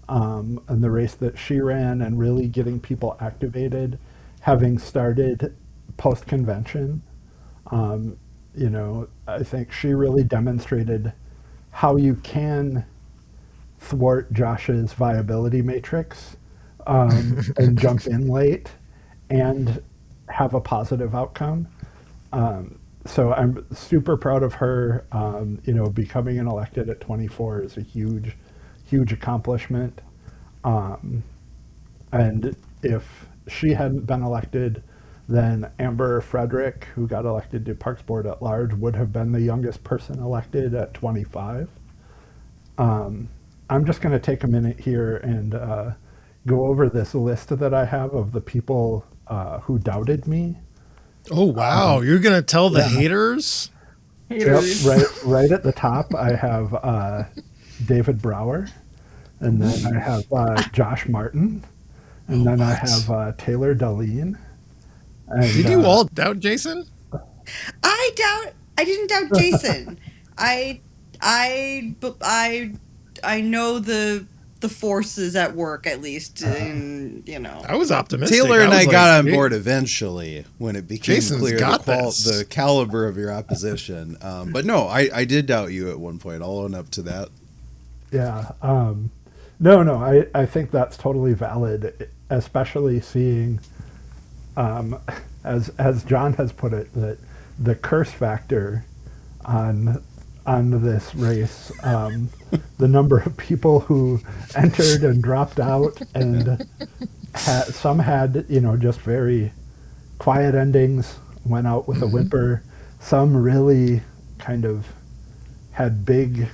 and the race that she ran, and really getting people activated, having started post-convention. I think she really demonstrated how you can thwart Josh's viability matrix and jump in late and have a positive outcome. So I'm super proud of her. Becoming an elected at 24 is a huge, huge accomplishment. And if she hadn't been elected, then Amber Frederick, who got elected to Parks Board at Large, would have been the youngest person elected at 25. I'm just going to take a minute here and go over this list that I have of the people who doubted me. Oh, wow. You're going to tell the haters? Yep, right at the top, I have David Brower. And then I have Josh Martin. And then I have Taylor Dahlin. And, did you all doubt Jason? I didn't doubt Jason. I know the forces at work, at least, and I was optimistic. Taylor and I got on like, board eventually when it became Jason's clear got the caliber of your opposition. But no, I did doubt you at one point. I'll own up to that. Yeah. No, I think that's totally valid, especially seeing, as John has put it, that the curse factor on on this race. The number of people who entered and dropped out, and some had, just very quiet endings, went out with a whimper. Some really kind of had big,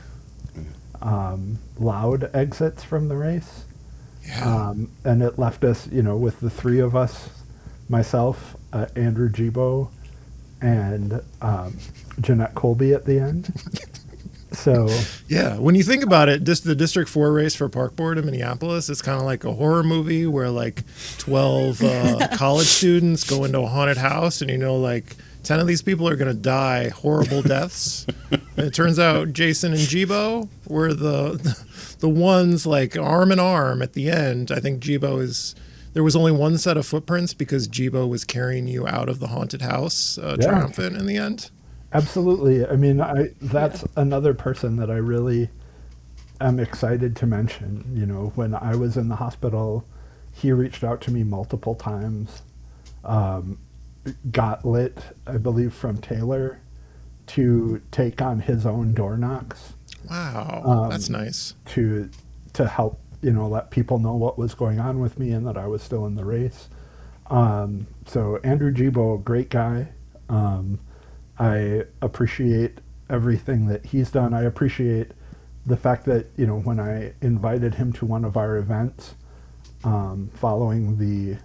loud exits from the race. Yeah. And it left us, with the three of us, myself, Andrew Gibo, and Jeanette Colby at the end. So Yeah, when you think about it, just the District 4 race for Park Board in Minneapolis, it's kind of like a horror movie where like 12 college students go into a haunted house, and like 10 of these people are going to die horrible deaths. And it turns out Jason and Jibo were the ones like arm in arm at the end. I think there was only one set of footprints because Jibo was carrying you out of the haunted house triumphant in the end. absolutely. I mean, that's another person that I really am excited to mention. When I was in the hospital, he reached out to me multiple times. Got lit, I believe, from Taylor to take on his own door knocks. Wow, that's nice. To help, let people know what was going on with me and that I was still in the race. So Andrew Gibo, great guy. I appreciate everything that he's done. I appreciate the fact that, when I invited him to one of our events, following the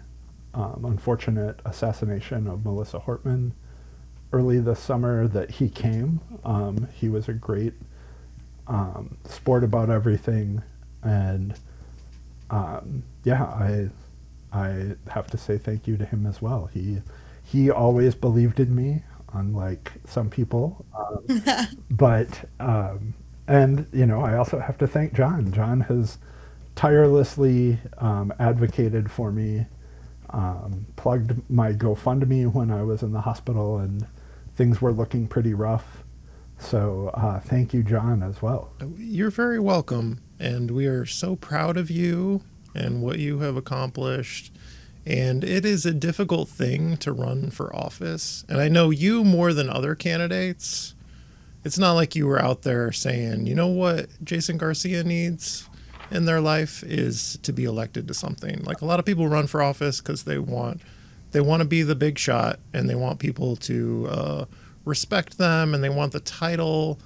unfortunate assassination of Melissa Hortman early this summer, that he came. He was a great sport about everything, and I have to say thank you to him as well. He always believed in me, unlike some people. But I also have to thank John. John has tirelessly advocated for me, plugged my GoFundMe when I was in the hospital and things were looking pretty rough. So thank you, John, as well. You're very welcome, and we are so proud of you and what you have accomplished. And it is a difficult thing to run for office. And I know you more than other candidates. It's not like you were out there saying, you know what Jason Garcia needs in their life is to be elected to something. Like, a lot of people run for office because they want to be the big shot, and they want people to respect them, and they want the title.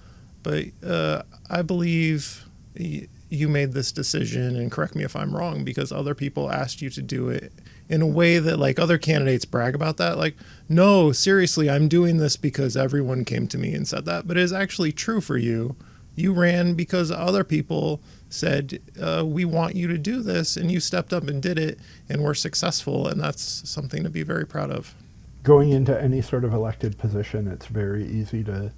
But I believe you made this decision, and correct me if I'm wrong, because other people asked you to do it in a way that, like, other candidates brag about that. Like, no, seriously, I'm doing this because everyone came to me and said that. But it is actually true for you. You ran because other people said, we want you to do this, and you stepped up and did it and were successful. And that's something to be very proud of. Going into any sort of elected position, it's very easy to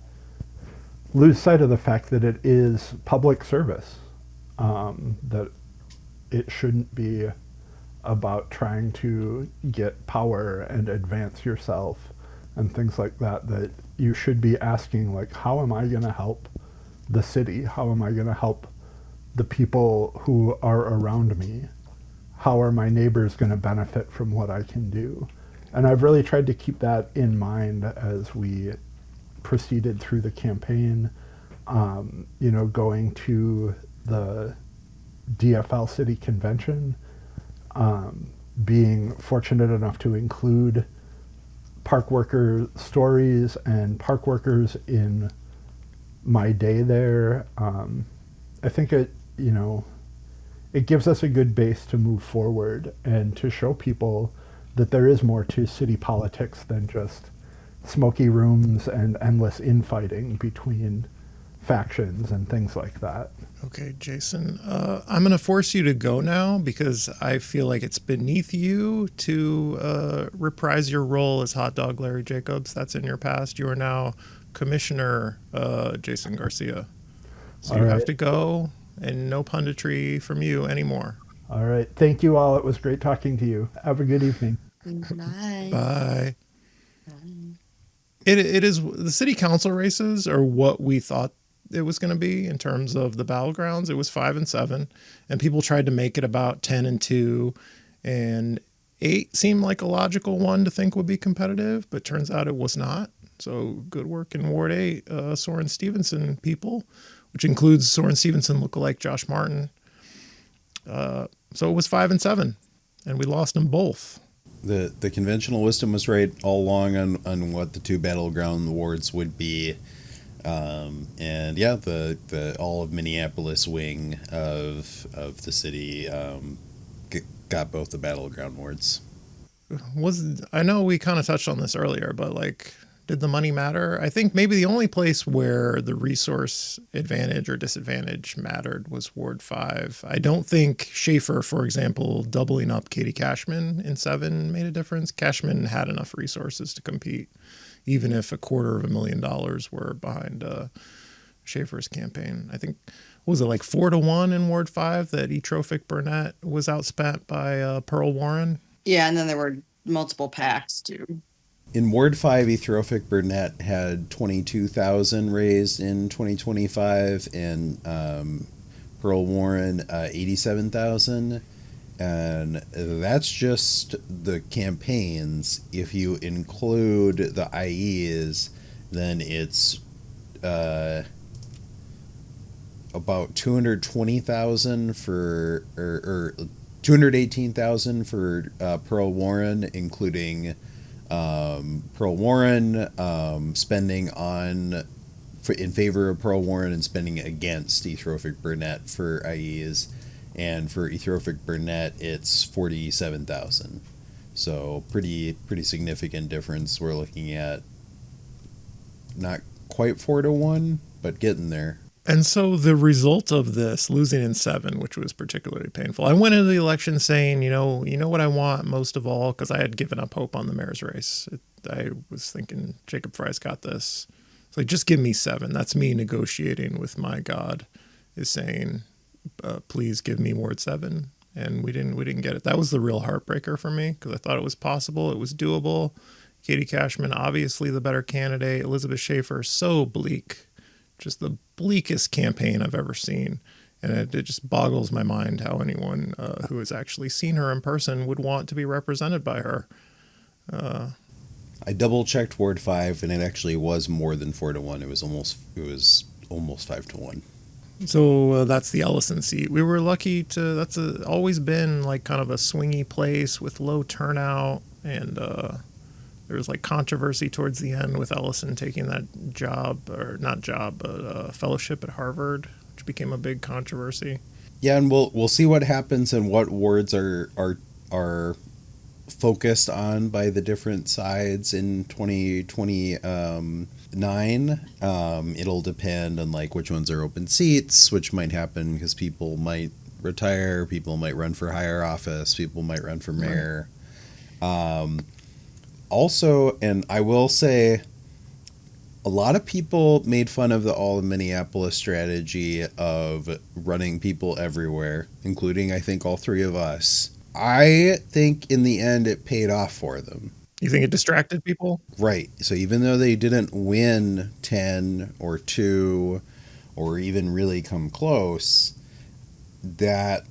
lose sight of the fact that it is public service, that it shouldn't be about trying to get power and advance yourself and things like that, that you should be asking, like, how am I going to help the city? How am I going to help the people who are around me? How are my neighbors going to benefit from what I can do? And I've really tried to keep that in mind as we proceeded through the campaign, going to the DFL City Convention, being fortunate enough to include park worker stories and park workers in my day there. I think it gives us a good base to move forward and to show people that there is more to city politics than just smoky rooms and endless infighting between factions and things like that. Okay, Jason, I'm going to force you to go now because I feel like it's beneath you to reprise your role as Hot Dog Larry Jacobs. That's in your past. You are now Commissioner Jason Garcia. So you have to go, and no punditry from you anymore. All right. Thank you all. It was great talking to you. Have a good evening. Bye. Bye. It is, the city council races are what we thought it was going to be in terms of the battlegrounds. It was 5 and 7, and people tried to make it about 10 and 2, and 8 seemed like a logical one to think would be competitive, but turns out it was not. So good work in Ward 8, Soren Stevenson people, which includes Soren Stevenson lookalike Josh Martin. So it was 5-7, and we lost them both. The conventional wisdom was right all along on what the two battleground wards would be. And yeah, the all of Minneapolis wing of the city got both the battleground wards. I know we kind of touched on this earlier, but like, did the money matter? I think maybe the only place where the resource advantage or disadvantage mattered was Ward 5. I don't think Schaefer, for example, doubling up Katie Cashman in 7 made a difference. Cashman had enough resources to compete, even if $250,000 were behind Schaefer's campaign. I think, what was it, like 4-1 in Ward 5 that Etrophic Burnett was outspent by Pearl Warren? Yeah, and then there were multiple packs too. In Ward 5, Etrophic Burnett had 22,000 raised in 2025, and Pearl Warren 87,000, and that's just the campaigns. If you include the IEs, then it's about 220,000 for or 218,000 for Pearl Warren, including Pearl Warren spending in favor of Pearl Warren and spending against Etrophic Burnett for IEs, and for Etrophic Burnett it's 47,000. So pretty significant difference. We're looking at not quite 4-1, but getting there. And so the result of this, losing in 7, which was particularly painful, I went into the election saying, you know what I want most of all, because I had given up hope on the mayor's race. I was thinking Jacob Frey's got this. It's like, just give me 7. That's me negotiating with my God, is saying, please give me Ward 7. And we didn't get it. That was the real heartbreaker for me, because I thought it was possible. It was doable. Katie Cashman, obviously the better candidate. Elizabeth Schaefer, so bleak. Just the bleakest campaign I've ever seen. And it just boggles my mind how anyone who has actually seen her in person would want to be represented by her. I double checked Ward 5, and it actually was more than 4-1. It was almost 5-1. So that's the Ellison seat. We were lucky to, that's always been like kind of a swingy place with low turnout, and there was like controversy towards the end with Ellison taking that job, or not job, but fellowship at Harvard, which became a big controversy. Yeah, and we'll see what happens and what wards are focused on by the different sides in 2029. It'll depend on like which ones are open seats, which might happen because people might retire, people might run for higher office, people might run for mayor. Also, and I will say, a lot of people made fun of the all of Minneapolis strategy of running people everywhere, including, I think, all three of us. I think in the end it paid off for them. You think it distracted people? Right. So even though they didn't win 10 or 2 or even really come close, that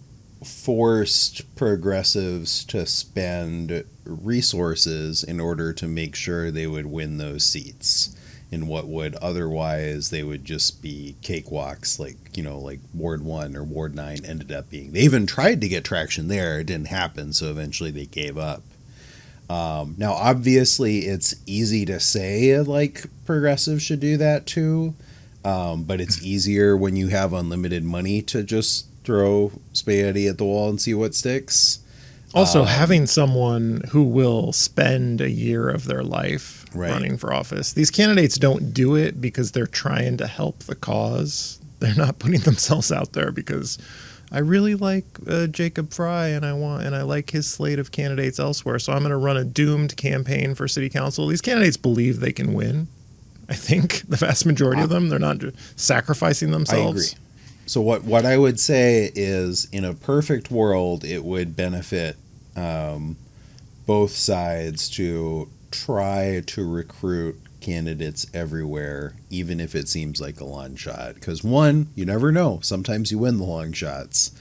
forced progressives to spend resources in order to make sure they would win those seats in what would otherwise they would just be cakewalks, like Ward 1 or Ward 9 ended up being. They even tried to get traction there. It didn't happen, so eventually they gave up. Now, obviously, it's easy to say like progressives should do that too, but it's easier when you have unlimited money to just throw spaghetti at the wall and see what sticks. Also, having someone who will spend a year of their life running for office. These candidates don't do it because they're trying to help the cause. They're not putting themselves out there because I really like Jacob Frey and I like his slate of candidates elsewhere, so I'm going to run a doomed campaign for city council. These candidates believe they can win. I think the vast majority of them, they're not sacrificing themselves. I agree. So what I would say is, in a perfect world, it would benefit both sides to try to recruit candidates everywhere, even if it seems like a long shot. Because one, you never know. Sometimes you win the long shots.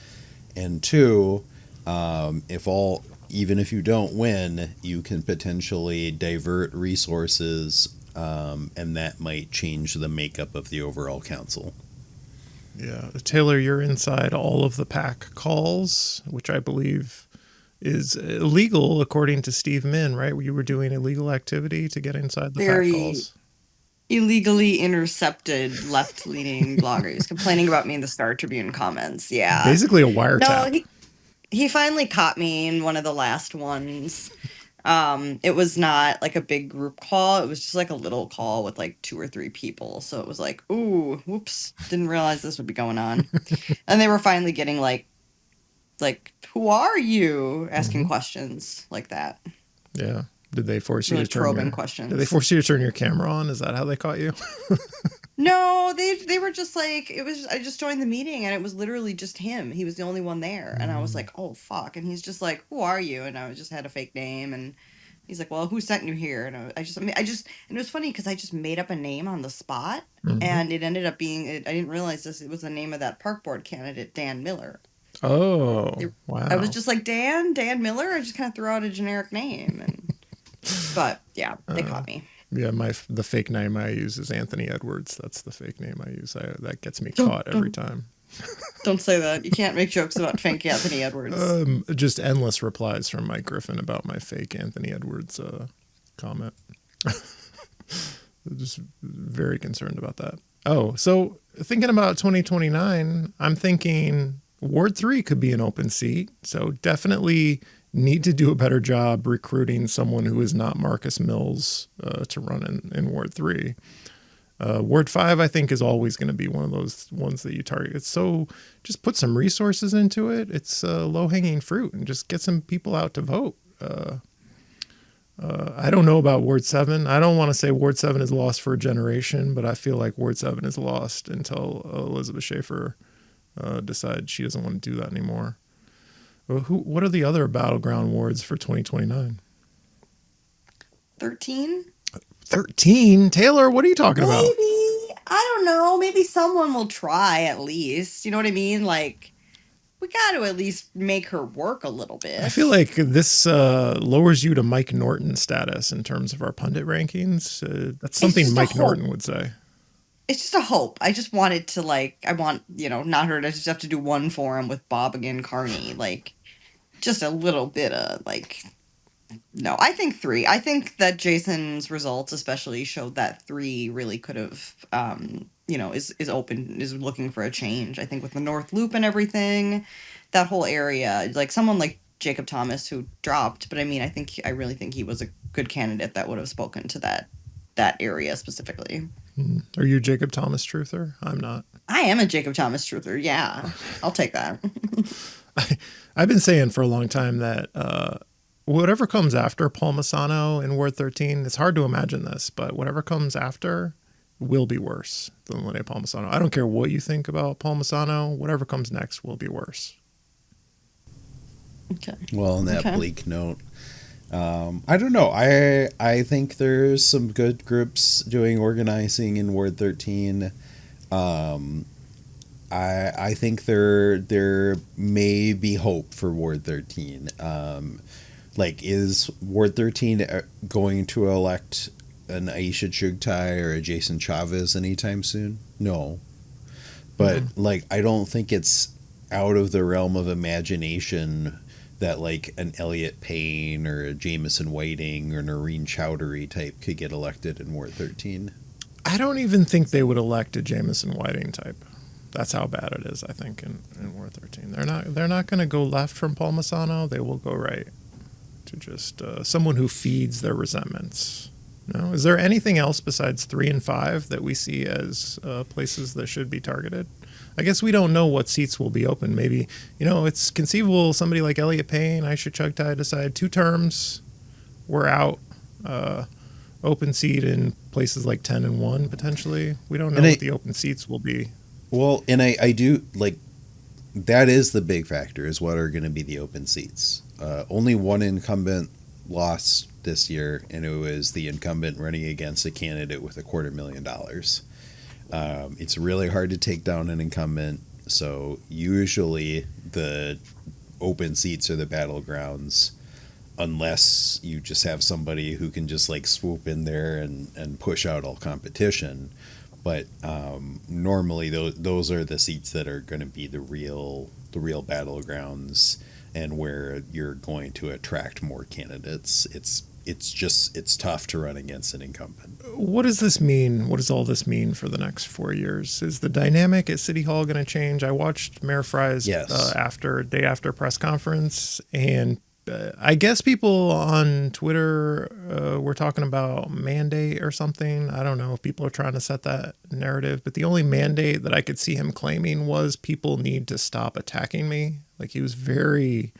And two, even if you don't win, you can potentially divert resources and that might change the makeup of the overall council. Yeah. Taylor, you're inside all of the PAC calls, which I believe is illegal according to Steve Min, right? You were doing illegal activity to get inside the Very PAC calls. illegally intercepted left-leaning bloggers complaining about me in the Star Tribune comments. Yeah. Basically a wiretap. No, he finally caught me in one of the last ones. It was not like a big group call. It was just like a little call with like 2 or 3 people. So it was like, ooh, whoops, didn't realize this would be going on. And they were finally getting like, who are you? Asking questions like that. Yeah. Did they force you Really to turn probing questions. Did they force you to turn your camera on? Is that how they caught you? No, they were just like, I just joined the meeting and it was literally just him. He was the only one there. And I was like, oh, fuck. And he's just like, who are you? And I just had a fake name. And he's like, well, who sent you here? And and it was funny because I just made up a name on the spot. And it ended up being, I didn't realize this, it was the name of that park board candidate, Dan Miller. Oh, wow. I was just like, Dan Miller? I just kind of threw out a generic name. But yeah, they caught me. Yeah, the fake name I use is Anthony Edwards. That's the fake name I use. That gets me caught every time. Don't say that. You can't make jokes about fake Anthony Edwards. Just endless replies from Mike Griffin about my fake Anthony Edwards comment. Just very concerned about that. Oh, so thinking about 2029, I'm thinking Ward 3 could be an open seat. So definitely need to do a better job recruiting someone who is not Marcus Mills to run in Ward 3. Ward 5, I think, is always going to be one of those ones that you target. It's so just put some resources into it. It's low-hanging fruit and just get some people out to vote. I don't know about Ward 7. I don't want to say Ward 7 is lost for a generation, but I feel like Ward 7 is lost until Elizabeth Schaefer decides she doesn't want to do that anymore. What are the other battleground wards for 2029? 13? 13? Taylor, what are you talking about? Maybe. I don't know. Maybe someone will try at least. You know what I mean? Like, we got to at least make her work a little bit. I feel like this lowers you to Mike Norton status in terms of our pundit rankings. That's something Mike Norton would say. It's just a hope. I just wanted to, not her to just have to do one forum with Bob again Carney. Like, just a little bit of, no, I think 3. I think that Jason's results especially showed that 3 really could have, is looking for a change. I think with the North Loop and everything, that whole area, like someone like Jacob Thomas who dropped, but I really think he was a good candidate that would have spoken to that area specifically. Are you a Jacob Thomas truther? I'm not. I am a Jacob Thomas truther. Yeah, I'll take that. I've been saying for a long time that whatever comes after Paul Masano in Ward 13, it's hard to imagine this, but whatever comes after will be worse than Lene Palmisano. I don't care what you think about Paul Masano. Whatever comes next will be worse. Okay. Well, on that bleak note, I don't know. I think there's some good groups doing organizing in Ward 13. I think there may be hope for Ward 13. Is Ward 13 going to elect an Aisha Chugtai or a Jason Chavez anytime soon? No. But, I don't think it's out of the realm of imagination that, an Elliot Payne or a Jameson Whiting or Noreen Chowdhury type could get elected in Ward 13. I don't even think they would elect a Jameson Whiting type. That's how bad it is, I think, in Ward 13. They're not going to go left from Paul Masano. They will go right to just someone who feeds their resentments. No? Is there anything else besides 3 and 5 that we see as places that should be targeted? I guess we don't know what seats will be open. Maybe, it's conceivable somebody like Elliot Payne, Aisha Chugtai decide 2 terms, we're out. Open seat in places like 10 and 1, potentially. We don't know what the open seats will be. Well, and I do, that is the big factor, is what are going to be the open seats. Only one incumbent lost this year, and it was the incumbent running against a candidate with $250,000. It's really hard to take down an incumbent, so usually the open seats are the battlegrounds unless you just have somebody who can just like swoop in there and push out all competition. But normally those are the seats that are going to be the real battlegrounds, and where you're going to attract more candidates. It's tough to run against an incumbent. What does this mean? What does all this mean for the next 4 years? Is the dynamic at City Hall going to change? I watched Mayor Frey's day after press conference, and I guess people on Twitter were talking about mandate or something. I don't know if people are trying to set that narrative, but the only mandate that I could see him claiming was people need to stop attacking me. Like, he was very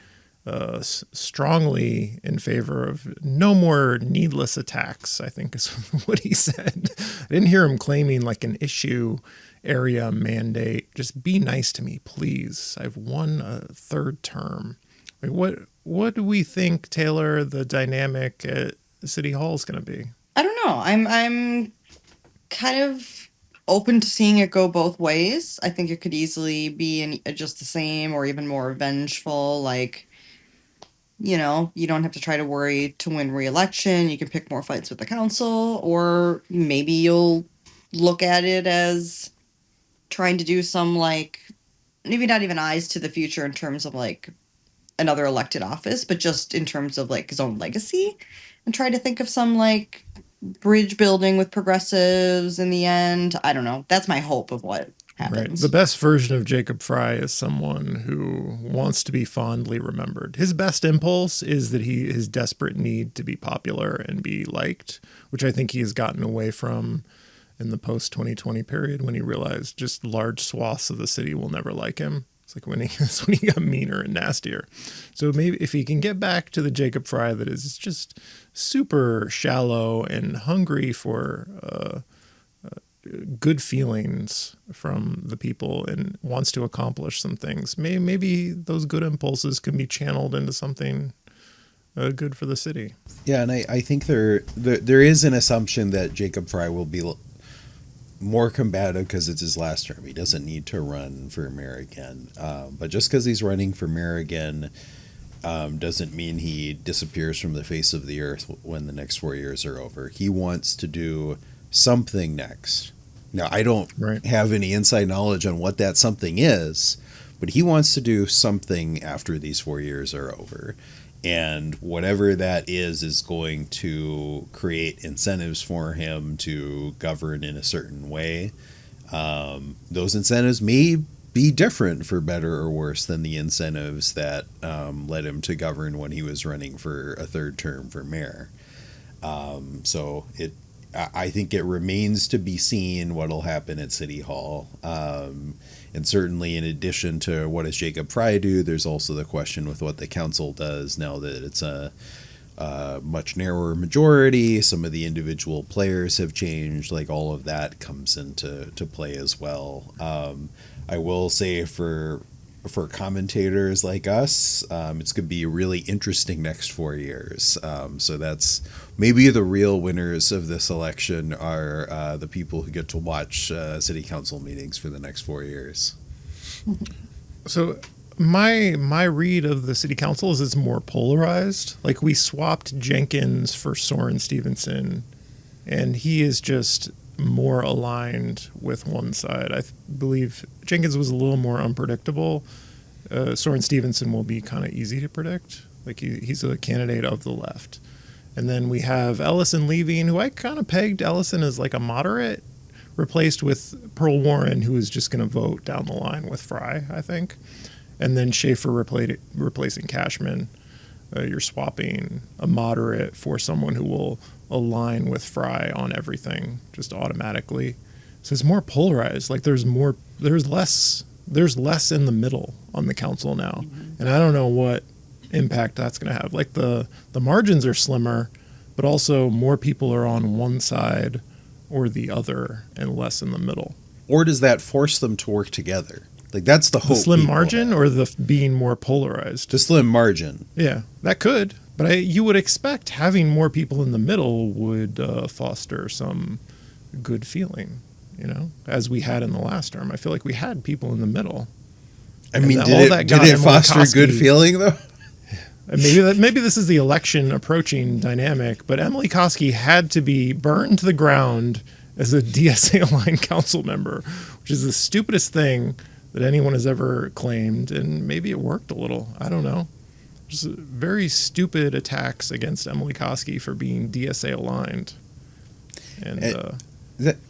strongly in favor of no more needless attacks, I think is what he said. I didn't hear him claiming like an issue area mandate. Just be nice to me, please. I've won a third term. Like, what do we think, Taylor, the dynamic at City Hall is going to be? I don't know. I'm kind of open to seeing it go both ways. I think it could easily be just the same or even more vengeful. Like, you know, you don't have to try to worry to win re-election. You can pick more fights with the council, or maybe you'll look at it as trying to do some, like, maybe not even eyes to the future in terms of like another elected office, but just in terms of like his own legacy, and try to think of some like bridge building with progressives in the end. I don't know. That's my hope of what happens. Right. The best version of Jacob Frey is someone who wants to be fondly remembered. His best impulse is that his desperate need to be popular and be liked, which I think he has gotten away from in the post-2020 period, when he realized just large swaths of the city will never like him. It's like when he got meaner and nastier. So maybe if he can get back to the Jacob Frey that is just super shallow and hungry for good feelings from the people and wants to accomplish some things, maybe those good impulses can be channeled into something good for the city. Yeah, and I think there is an assumption that Jacob Frey will be more combative because it's his last term. He doesn't need to run for mayor again. But just because he's running for mayor again doesn't mean he disappears from the face of the earth when the next 4 years are over. He wants to do something next. Now, I don't have any inside knowledge on what that something is, but he wants to do something after these 4 years are over. And whatever that is going to create incentives for him to govern in a certain way. Those incentives may be different, for better or worse, than the incentives that led him to govern when he was running for a third term for mayor. I think it remains to be seen what will happen at City Hall. And certainly, in addition to what does Jacob Frey do, there's also the question with what the council does now that it's a much narrower majority. Some of the individual players have changed. Like, all of that comes into play as well. I will say for commentators like us, it's going to be a really interesting next 4 years. So that's maybe the real winners of this election are the people who get to watch city council meetings for the next 4 years. So my read of the city council is it's more polarized. Like, we swapped Jenkins for Soren Stevenson, and he is just more aligned with one side. I believe Jenkins was a little more unpredictable. Soren Stevenson will be kind of easy to predict. Like, he's a candidate of the left. And then we have Ellison leaving, who I kind of pegged Ellison as like a moderate, replaced with Pearl Warren, who is just going to vote down the line with Frey, I think. And then Schaefer replacing Cashman. You're swapping a moderate for someone who will align with Frey on everything just automatically. So it's more polarized. Like, there's less in the middle on the council now. And I don't know what impact that's going to have. Like, the margins are slimmer, but also more people are on one side or the other and less in the middle. Or does that force them to work together? Like, that's the hope. The slim margin or the being more polarized? The slim margin. Yeah, that could. But you would expect having more people in the middle would foster some good feeling, you know, as we had in the last term. I feel like we had people in the middle. I mean, did it foster good feeling, though? maybe this is the election approaching dynamic, but Emily Koski had to be burned to the ground as a DSA-aligned council member, which is the stupidest thing that anyone has ever claimed, and maybe it worked a little. I don't know. Just very stupid attacks against Emily Koski for being DSA-aligned. And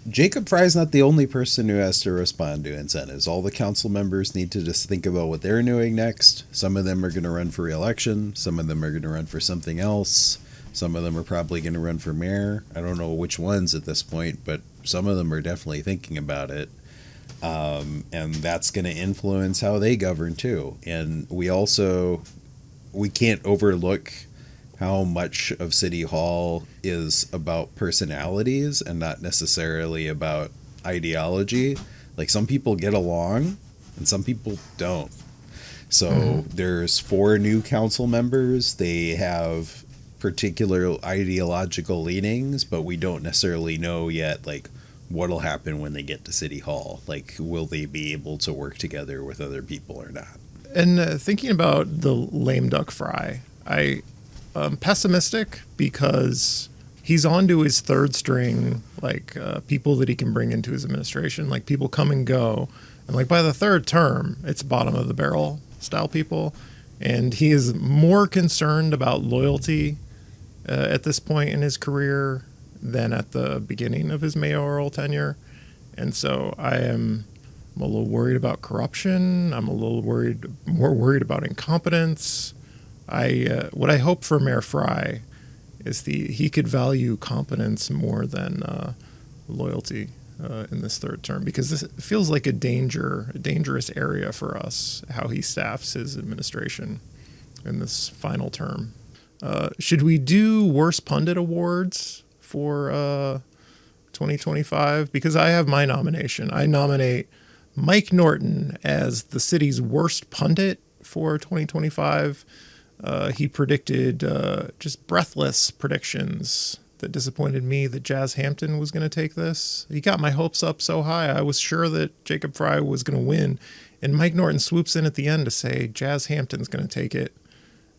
Jacob Frey is not the only person who has to respond to incentives. All the council members need to just think about what they're doing next. Some of them are going to run for re-election. Some of them are going to run for something else. Some of them are probably going to run for mayor. I don't know which ones at this point, but some of them are definitely thinking about it. And that's going to influence how they govern too. And we can't overlook how much of City Hall is about personalities and not necessarily about ideology. Like, some people get along and some people don't. So there's 4 new council members. They have particular ideological leanings, but we don't necessarily know yet, like, what'll happen when they get to City Hall. Like, will they be able to work together with other people or not? And thinking about the lame duck Frey, I'm pessimistic because he's on to his third string, like people that he can bring into his administration. Like, people come and go, and like by the third term, it's bottom of the barrel style people, and he is more concerned about loyalty at this point in his career than at the beginning of his mayoral tenure. And so I'm a little worried about corruption. I'm a little more worried about incompetence. What I hope for Mayor Frey is he could value competence more than loyalty in this third term, because this feels like a dangerous area for us, how he staffs his administration in this final term. Should we do worst pundit awards for 2025? Because I have my nomination. I nominate Mike Norton as the city's worst pundit for 2025. He predicted just breathless predictions that disappointed me that Jazz Hampton was going to take this. He got my hopes up so high. I was sure that Jacob Frey was going to win. And Mike Norton swoops in at the end to say Jazz Hampton's going to take it.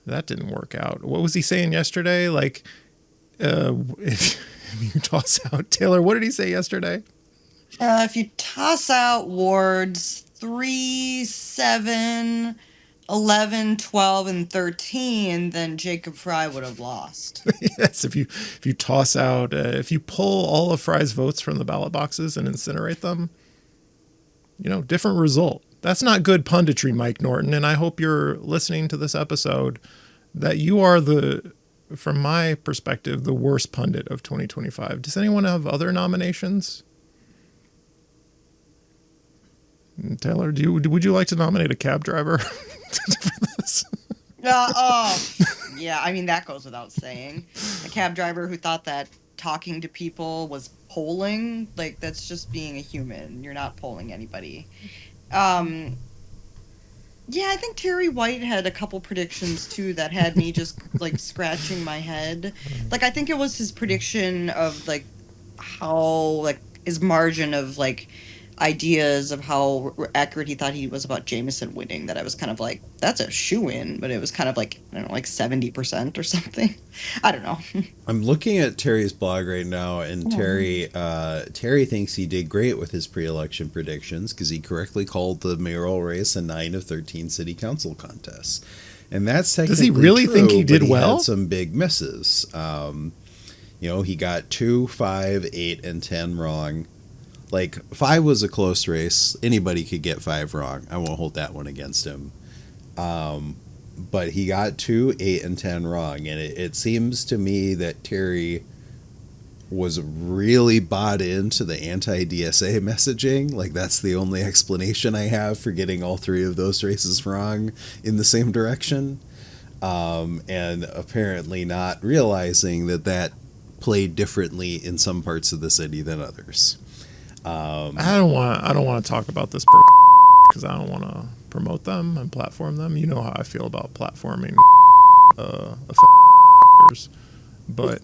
That didn't work out. What was he saying yesterday? Like, if you toss out Taylor, what did he say yesterday? If you toss out wards 3, 7, 11, 12, and 13, then Jacob Frey would have lost. Yes, if you toss out, if you pull all of Frey's votes from the ballot boxes and incinerate them, different result. That's not good punditry, Mike Norton, and I hope you're listening to this episode that you are from my perspective, the worst pundit of 2025. Does anyone have other nominations? Taylor, would you like to nominate a cab driver for this? Yeah, I mean, that goes without saying. A cab driver who thought that talking to people was polling, like, that's just being a human. You're not polling anybody. Yeah, I think Terry White had a couple predictions too that had me just like scratching my head. Like, I think it was his prediction of like how like his margin of like ideas of how accurate he thought he was about Jameson winning, that I was kind of like, that's a shoo-in, but it was kind of like, I don't know, like 70% or something. I don't know. I'm looking at Terry's blog right now, and Terry thinks he did great with his pre-election predictions because he correctly called the mayoral race a 9 of 13 city council contests. And that's technically Does he really true, think he did but well? had some big misses. He got 2, 5, 8, and 10 wrong. Like, 5 was a close race. Anybody could get 5 wrong. I won't hold that one against him. But he got 2, 8, and 10 wrong. And it seems to me that Terry was really bought into the anti-DSA messaging. Like, that's the only explanation I have for getting all 3 of those races wrong in the same direction. And apparently not realizing that played differently in some parts of the city than others. I don't want to talk about this because I don't want to promote them and platform them. You know how I feel about platforming offenders. But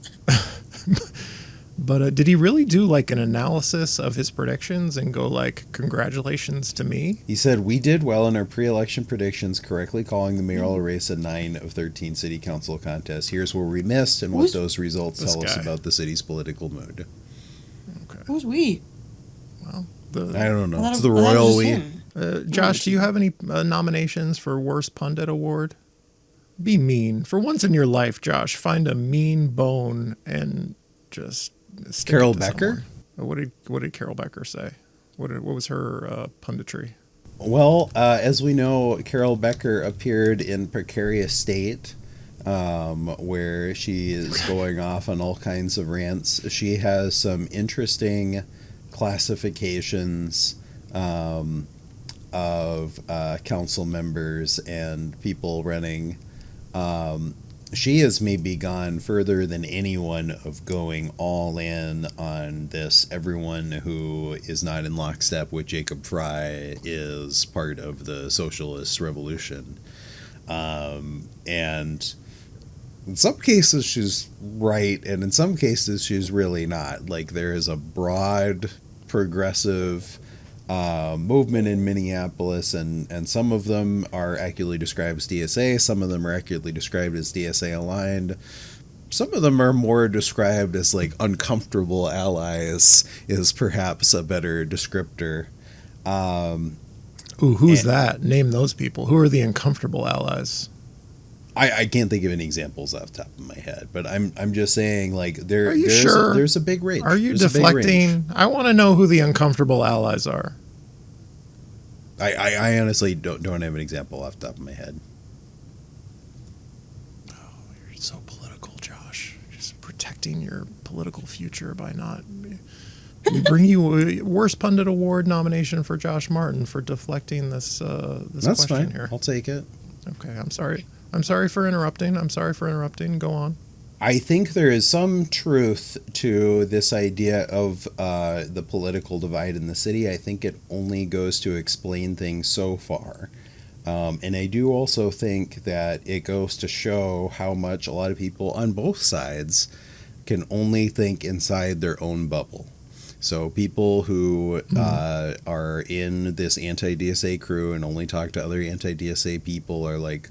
But did he really do like an analysis of his predictions and go like, congratulations to me? He said, "We did well in our pre-election predictions, correctly calling the mayoral race a 9 of 13 city council contests. Here's where we missed and what those results tell us about the city's political mood." Okay. Who's we? Well, I don't know. It's the I thought it royal was we. him. Josh, do you have any nominations for Worst Pundit Award? Be mean. For once in your life, Josh, find a mean bone and just stick Carol it to Becker? someone. What did Carol Becker say? What was her punditry? Well, as we know, Carol Becker appeared in Precarious State, where she is going off on all kinds of rants. She has some interesting classifications of council members and people running. She has maybe gone further than anyone of going all in on this. Everyone who is not in lockstep with Jacob Frey is part of the socialist revolution. And in some cases she's right, and in some cases she's really not. Like, there is a broad progressive movement in Minneapolis, and some of them are accurately described as DSA, some of them are accurately described as DSA aligned, some of them are more described as like uncomfortable allies is perhaps a better descriptor. Who's that? Name those people. Who are the uncomfortable allies? I can't think of any examples off the top of my head, but I'm just saying, like, there's a big range. Are you There's a big range. deflecting? I want to know who the uncomfortable allies are. I honestly don't have an example off the top of my head. Oh, you're so political, Josh. Just protecting your political future by not. We bring you a Worst Pundit Award nomination for Josh Martin for deflecting this That's question fine. here. I'll take it. Okay, I'm sorry. I'm sorry for interrupting. Go on. I think there is some truth to this idea of the political divide in the city. I think it only goes to explain things so far. And I do also think that it goes to show how much a lot of people on both sides can only think inside their own bubble. So people who are in this anti-DSA crew and only talk to other anti-DSA people are like,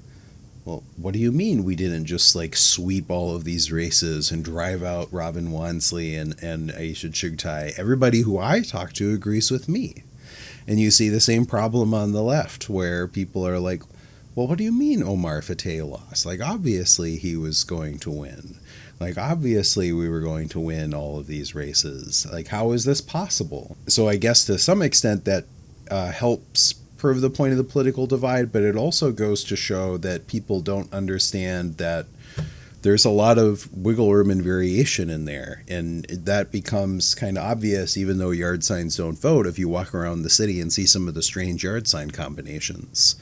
well, what do you mean we didn't just like sweep all of these races and drive out Robin Wansley and Aisha Chugtai? Everybody who I talk to agrees with me. And you see the same problem on the left where people are like, well, what do you mean Omar Fateh lost? Like, obviously he was going to win. Like, obviously we were going to win all of these races. Like, how is this possible? So I guess to some extent that helps prove the point of the political divide, but it also goes to show that people don't understand that there's a lot of wiggle room and variation in there, and that becomes kind of obvious even though yard signs don't vote if you walk around the city and see some of the strange yard sign combinations.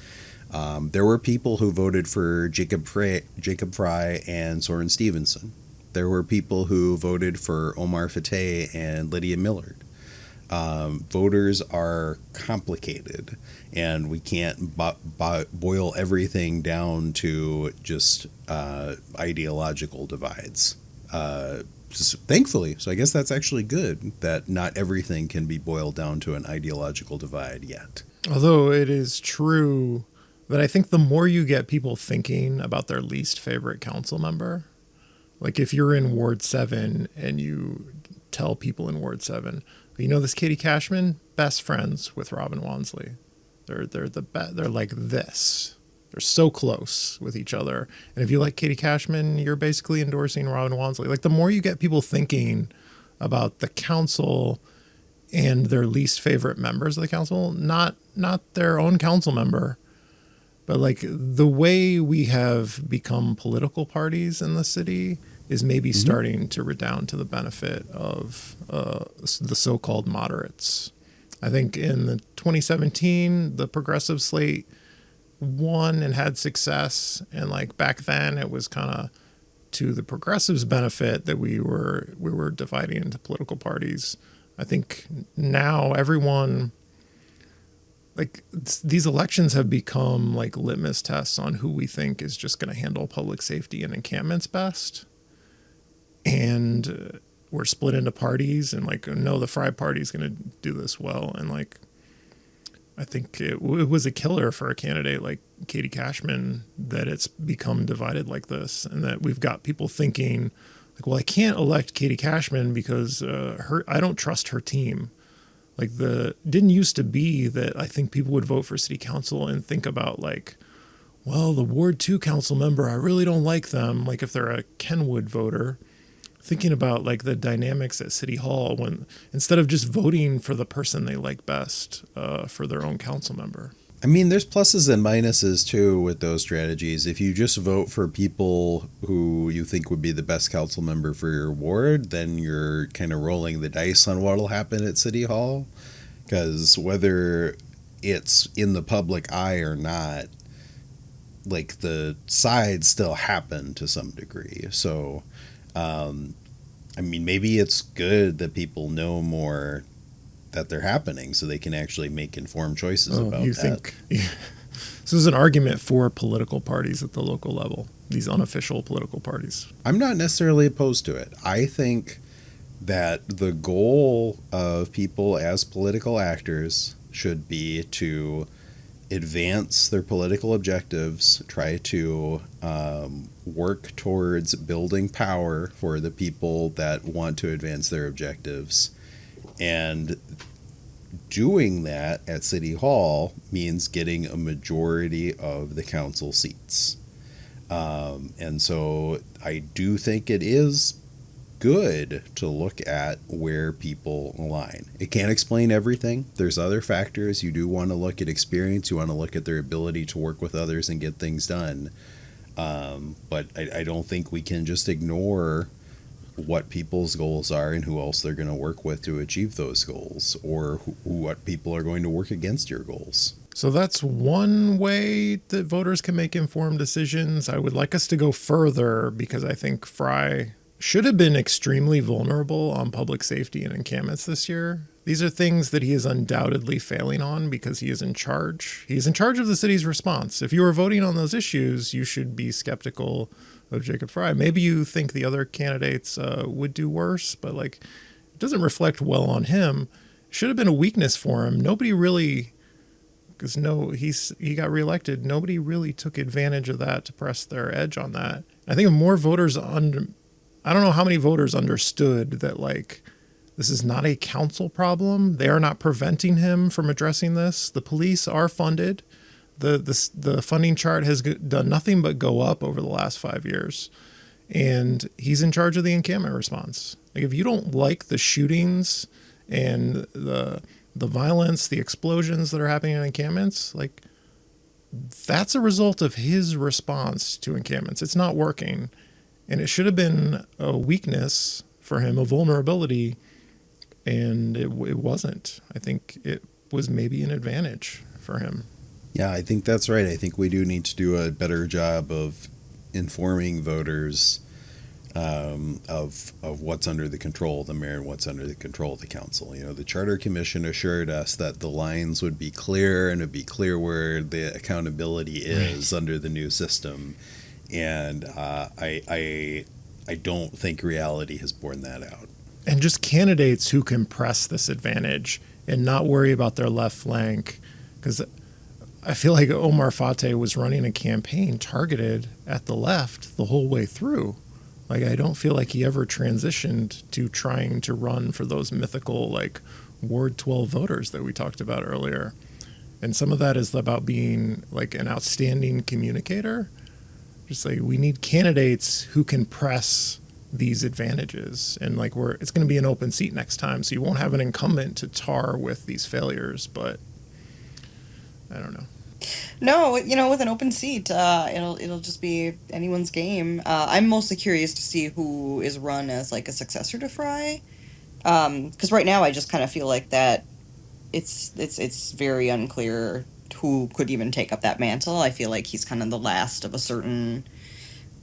There were people who voted for Jacob Frey and Soren Stevenson. There were people who voted for Omar Fateh and Lydia Millard. Voters are complicated, and we can't boil everything down to just ideological divides. Thankfully, so I guess that's actually good that not everything can be boiled down to an ideological divide yet. Although it is true that I think the more you get people thinking about their least favorite council member, like if you're in Ward 7 and you tell people in Ward 7, you know this Katie Cashman, best friends with Robin Wansley. They're like this. They're so close with each other. And if you like Katie Cashman, you're basically endorsing Robin Wansley. Like, the more you get people thinking about the council and their least favorite members of the council, not their own council member, but like the way we have become political parties in the city is maybe starting to redound to the benefit of the so-called moderates. I think in the 2017, the progressive slate won and had success, and like back then it was kind of to the progressives' benefit that we were dividing into political parties. I think now everyone, like, these elections have become like litmus tests on who we think is just going to handle public safety and encampments best. And we're split into parties and like, no, the Frey party is going to do this well. And like, I think it was a killer for a candidate like Katie Cashman that it's become divided like this, and that we've got people thinking like, well, I can't elect Katie Cashman because I don't trust her team. Like didn't used to be that I think people would vote for city council and think about like, well, the Ward 2 council member, I really don't like them. Like if they're a Kenwood voter, thinking about like the dynamics at City Hall when instead of just voting for the person they like best for their own council member. I mean, there's pluses and minuses too with those strategies. If you just vote for people who you think would be the best council member for your ward, then you're kind of rolling the dice on what'll happen at City Hall. Because whether it's in the public eye or not, like the sides still happen to some degree. So, I mean, maybe it's good that people know more that they're happening so they can actually make informed choices about you that. Think this is an argument for political parties at the local level, these unofficial political parties? I'm not necessarily opposed to it. I think that the goal of people as political actors should be to advance their political objectives, try to work towards building power for the people that want to advance their objectives. And doing that at City Hall means getting a majority of the council seats. And so I do think it is good to look at where people align. It can't explain everything. There's other factors. You do want to look at experience. You want to look at their ability to work with others and get things done. But I don't think we can just ignore what people's goals are and who else they're going to work with to achieve those goals, or what people are going to work against your goals. So that's one way that voters can make informed decisions. I would like us to go further because I think Frey should have been extremely vulnerable on public safety and encampments this year. These are things that he is undoubtedly failing on because he is in charge. He's in charge of the city's response. If you were voting on those issues, you should be skeptical of Jacob Frey. Maybe you think the other candidates would do worse, but like it doesn't reflect well on him. It should have been a weakness for him. Nobody really, because he got reelected. Nobody really took advantage of that to press their edge on that. I think if more voters I don't know how many voters understood that like this is not a council problem. They are not preventing him from addressing this. The police are funded. The funding chart has done nothing but go up over the last 5 years. And he's in charge of the encampment response. Like if you don't like the shootings and the violence, the explosions that are happening in encampments, like that's a result of his response to encampments. It's not working. And it should have been a weakness for him, a vulnerability, and it wasn't. I think it was maybe an advantage for him. Yeah, I think that's right. I think we do need to do a better job of informing voters of what's under the control of the mayor and what's under the control of the council. You know, the Charter Commission assured us that the lines would be clear and it'd be clear where the accountability is under the new system. And I don't think reality has borne that out. And just candidates who can press this advantage and not worry about their left flank. Because I feel like Omar Fateh was running a campaign targeted at the left the whole way through. Like, I don't feel like he ever transitioned to trying to run for those mythical, like, Ward 12 voters that we talked about earlier. And some of that is about being, like, an outstanding communicator. Just like we need candidates who can press these advantages, and like it's going to be an open seat next time, so you won't have an incumbent to tar with these failures. But I don't know. No, with an open seat, it'll just be anyone's game. I'm mostly curious to see who is run as like a successor to Frey, because right now I just kind of feel like that it's very unclear who could even take up that mantle. I feel like he's kind of the last of a certain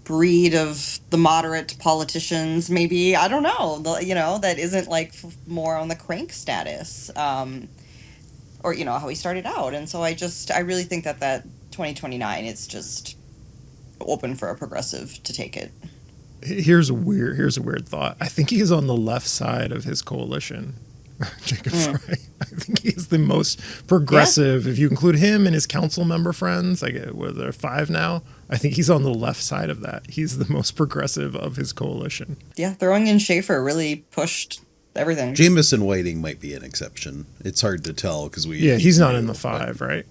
breed of the moderate politicians, maybe. I don't know, that isn't like more on the crank status, or how he started out. And so I really think that 2029, it's just open for a progressive to take it. Here's a weird thought. I think he is on the left side of his coalition. Jacob Frey. I think he is the most progressive. If you include him and his council member friends, like there are 5 now, I think he's on the left side of that. He's the most progressive of his coalition. Yeah, throwing in Schaefer really pushed everything. Jameson Whiting might be an exception. It's hard to tell because he's not in the 5, right?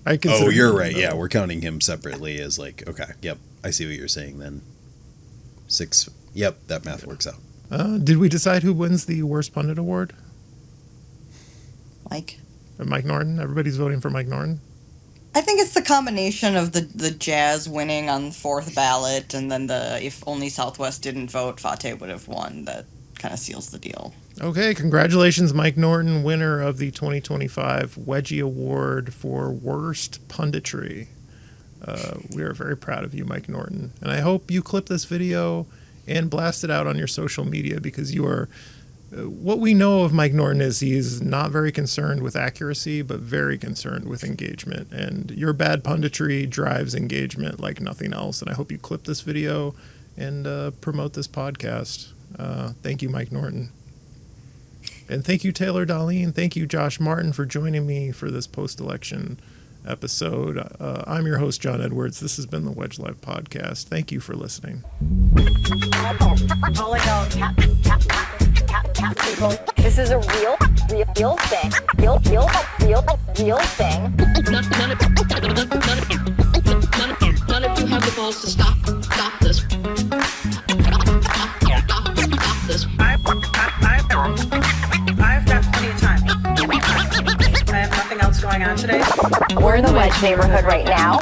Oh, you're right. Yeah, we're counting him separately as like, okay, yep, I see what you're saying then. 6, yep, that math works out. Did we decide who wins the worst pundit award? Mike Norton? Everybody's voting for Mike Norton? I think it's the combination of the Jazz winning on the 4th ballot, and then if only Southwest didn't vote, Fate would have won. That kind of seals the deal. Okay, congratulations, Mike Norton, winner of the 2025 Wedge Award for Worst Punditry. We are very proud of you, Mike Norton. And I hope you clip this video and blast it out on your social media, because you are... what we know of Mike Norton is he's not very concerned with accuracy, but very concerned with engagement. And your bad punditry drives engagement like nothing else. And I hope you clip this video and promote this podcast. Thank you, Mike Norton. And thank you, Taylor Dahlin. Thank you, Josh Martin, for joining me for this post-election episode. I'm your host, John Edwards. This has been the Wedge Live podcast. Thank you for listening. This is a real thing. Real thing. None of you have the balls to stop this. Stop this. I've got plenty of time. I have nothing else going on today. We're in the Wedge neighborhood right now.